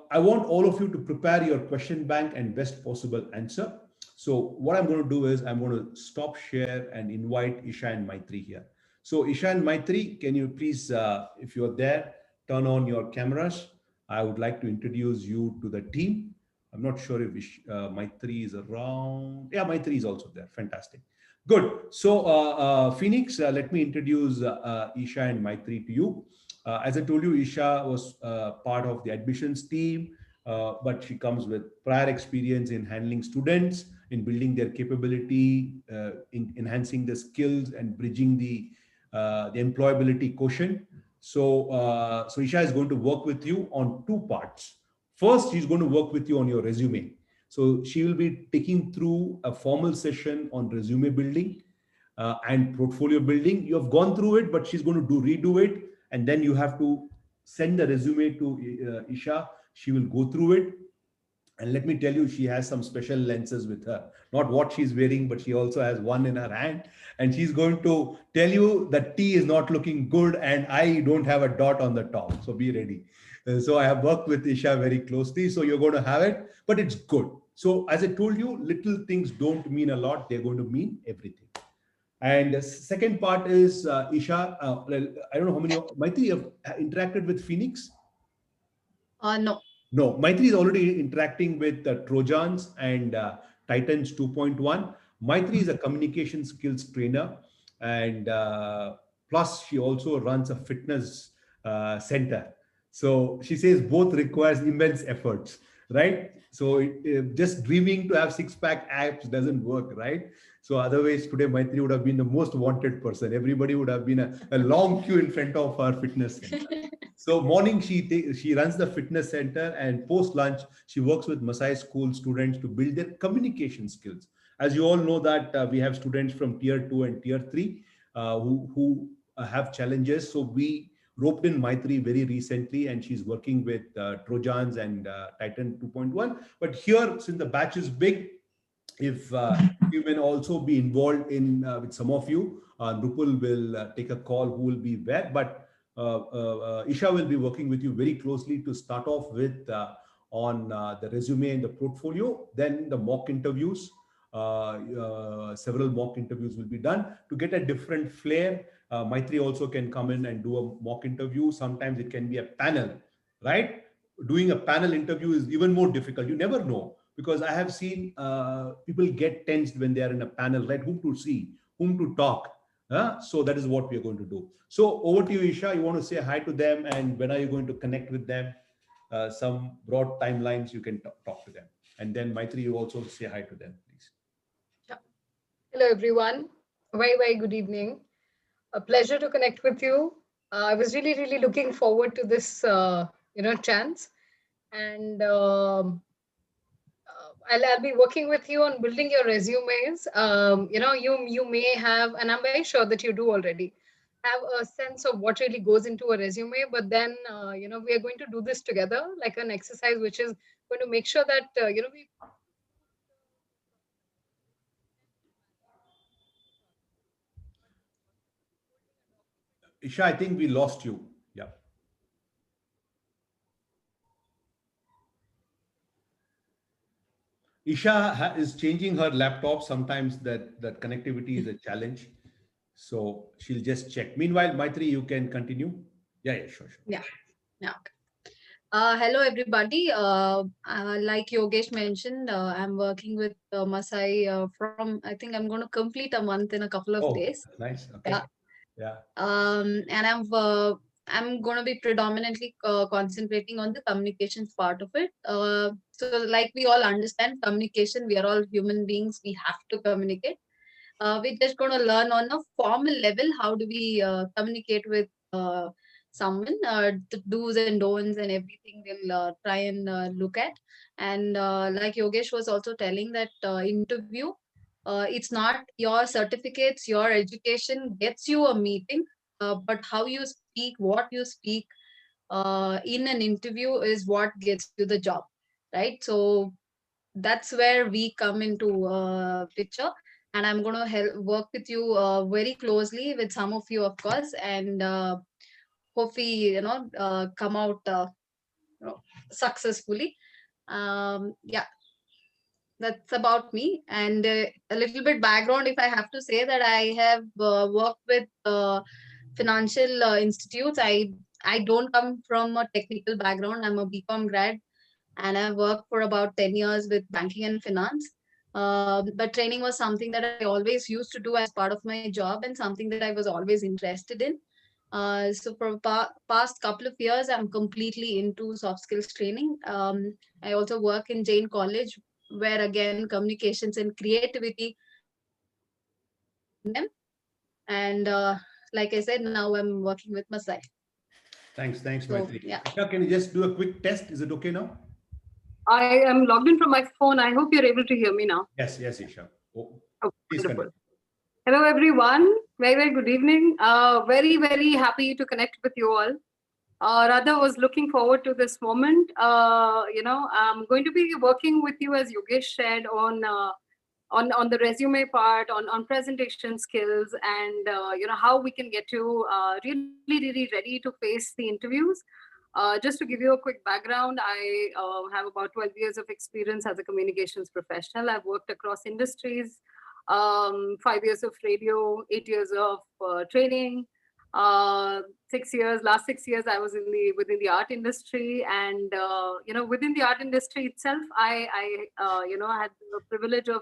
I want all of you to prepare your question bank and best possible answer. So what I'm going to do is I'm going to stop share and invite Isha and Maitri here. So Isha and Maitri, can you please, if you're there, turn on your cameras. I would like to introduce you to the team. I'm not sure if Maitri is around. Yeah, Maitri is also there. Fantastic. Good. So Phoenix, let me introduce Isha and Maitri to you. As I told you, Isha was part of the admissions team, but she comes with prior experience in handling students, in building their capability, in enhancing the skills and bridging the employability quotient. So Isha is going to work with you on two parts. First, she's going to work with you on your resume. So she will be taking through a formal session on resume building and portfolio building. You have gone through it, but she's going to redo it, and then you have to send the resume to Isha. She will go through it, and let me tell you, she has some special lenses with her. Not what she's wearing, but she also has one in her hand, and she's going to tell you that tea is not looking good, and I don't have a dot on the top. So be ready. So I have worked with Isha very closely. So you're going to have it, but it's good. So as I told you, little things don't mean a lot. They're going to mean everything. And the second part is Isha. Well, I don't know how many of Maitri have interacted with Phoenix. No. No, Maitri is already interacting with Trojans and Titans 2.1. Maitri is a communication skills trainer, and plus she also runs a fitness center. So she says both requires immense efforts, right? So just dreaming to have six-pack abs doesn't work, right? So otherwise, today Maitri would have been the most wanted person. Everybody would have been a long queue in front of our fitness center. So morning she runs the fitness center, and post lunch she works with Masai school students to build their communication skills. As you all know that we have students from tier 2 and tier 3 who have challenges. So we roped in Maitri very recently, and she's working with Trojans and Titan 2.1. But here, since the batch is big, if you may also be involved in with some of you, Nupul will take a call who will be where, but Isha will be working with you very closely to start off with on the resume and the portfolio. Then the mock interviews, several mock interviews will be done to get a different flair. Maitri also can come in and do a mock interview. Sometimes it can be a panel, right? Doing a panel interview is even more difficult. You never know, because I have seen people get tensed when they are in a panel, right? Whom to see, whom to talk. So that is what we are going to do. So over to you, Isha. You want to say hi to them, and when are you going to connect with them? Some broad timelines you can talk to them, and then Maitri, you also say hi to them, please. Yeah. Hello, everyone. Very, very good evening. A pleasure to connect with you. I was really, really looking forward to this, chance. And I'll be working with you on building your resumes. You may have, and I'm very sure that you do already have a sense of what really goes into a resume. But then, we are going to do this together, like an exercise, which is going to make sure that we Isha, I think we lost you. Yeah. Isha is changing her laptop. Sometimes that connectivity is a challenge. So she'll just check. Meanwhile, Maitri, you can continue. Yeah, yeah, sure, sure. Yeah. Yeah. Hello, everybody. Like Yogesh mentioned, I'm working with Masai from, I think I'm going to complete a month in a couple of Oh, days. nice. Yeah. Okay. Yeah. And I'm going to be predominantly concentrating on the communications part of it. So, like we all understand, communication, we are all human beings. We have to communicate. We're just going to learn on a formal level how do we communicate with someone, the do's and don'ts and everything they'll try and look at. And like Yogesh was also telling that interview, it's not your certificates, your education gets you a meeting, but how you speak, what you speak in an interview is what gets you the job, right? So that's where we come into picture, and I'm going to help work with you very closely with some of you, of course, and hopefully come out you know, successfully. Yeah, that's about me. And a little bit background, if I have to say, that I have worked with financial institutes. I don't come from a technical background. I'm a BCom grad, and I worked for about 10 years with banking and finance. But training was something that I always used to do as part of my job, and something that I was always interested in. So for past couple of years, I'm completely into soft skills training. I also work in Jain College, where again communications and creativity are very important in them. And like I said, now I'm working with Masai. Thanks, So Maitri. yeah, Isha, can you just do a quick test? Is it okay now? I am logged in from my phone. I hope you're able to hear me now. Yes, Isha. Oh, Oh, please wonderful. continue. Hello, everyone. Very, very good evening. Very, very happy to connect with you all. Radha was looking forward to this moment. I'm going to be working with you, as Yogesh shared, on the resume part, on presentation skills, and how we can get you really, really ready to face the interviews. Just to give you a quick background, I have about 12 years of experience as a communications professional. I've worked across industries, 5 years of radio, 8 years of training, 6 years. Last 6 years, I was within the art industry, and within the art industry itself, I had the privilege of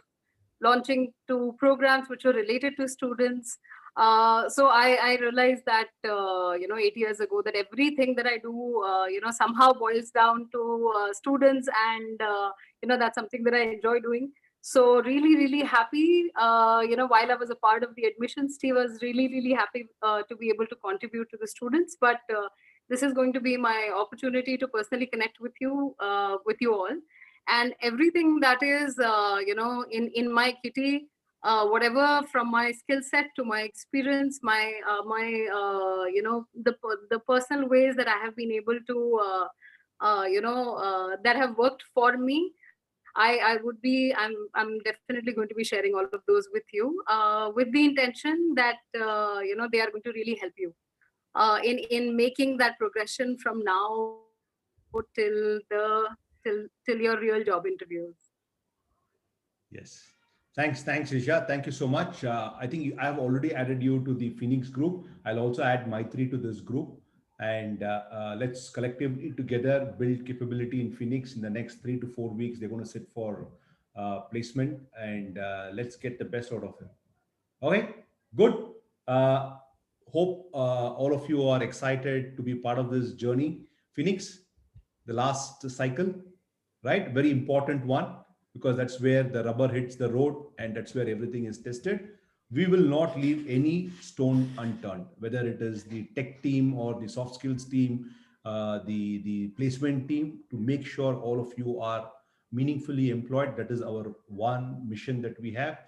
launching two programs which were related to students. So I realized that 8 years ago, that everything that I do somehow boils down to students, and that's something that I enjoy doing. So really, really happy. While I was a part of the admissions team, I was really, really happy to be able to contribute to the students. But this is going to be my opportunity to personally connect with you all, and everything that is in my kitty, whatever, from my skill set to my experience, my the personal ways that I have been able to that have worked for me. I'm definitely going to be sharing all of those with you, with the intention that they are going to really help you in making that progression from now till your real job interviews. Yes. Thanks, Isha. Thank you so much. I think I have already added you to the Phoenix group. I'll also add Maitri to this group. And let's collectively together build capability in Phoenix in the next 3 to 4 weeks. They're going to sit for placement, and let's get the best out of him. Okay, good. Uh, Hope all of you are excited to be part of this journey. Phoenix, the last cycle, right? Very important one, because that's where the rubber hits the road and that's where everything is tested. We will not leave any stone unturned, whether it is the tech team or the soft skills team, the placement team, to make sure all of you are meaningfully employed. That is our one mission that we have.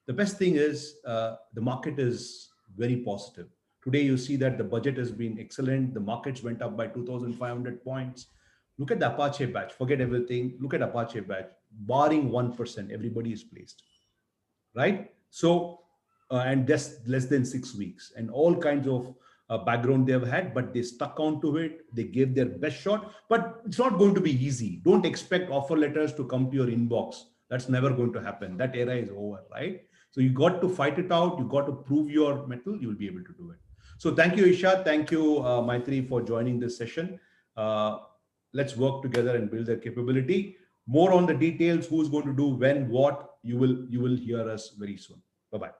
The best thing is the market is very positive. Today, you see that the budget has been excellent. The markets went up by 2,500 points. Look at the Apache batch. Forget everything. Look at Apache batch. Barring 1%, everybody is placed, right? So, and just less than 6 weeks, and all kinds of background they have had, but they stuck onto it. They gave their best shot, but it's not going to be easy. Don't expect offer letters to come to your inbox. That's never going to happen. That era is over, right? So you got to fight it out. You got to prove your mettle. You will be able to do it. So thank you, Isha. Thank you, Maitri, for joining this session. Uh, let's work together and build their capability. More on the details, who's going to do when, what, you will hear us very soon. Bye bye.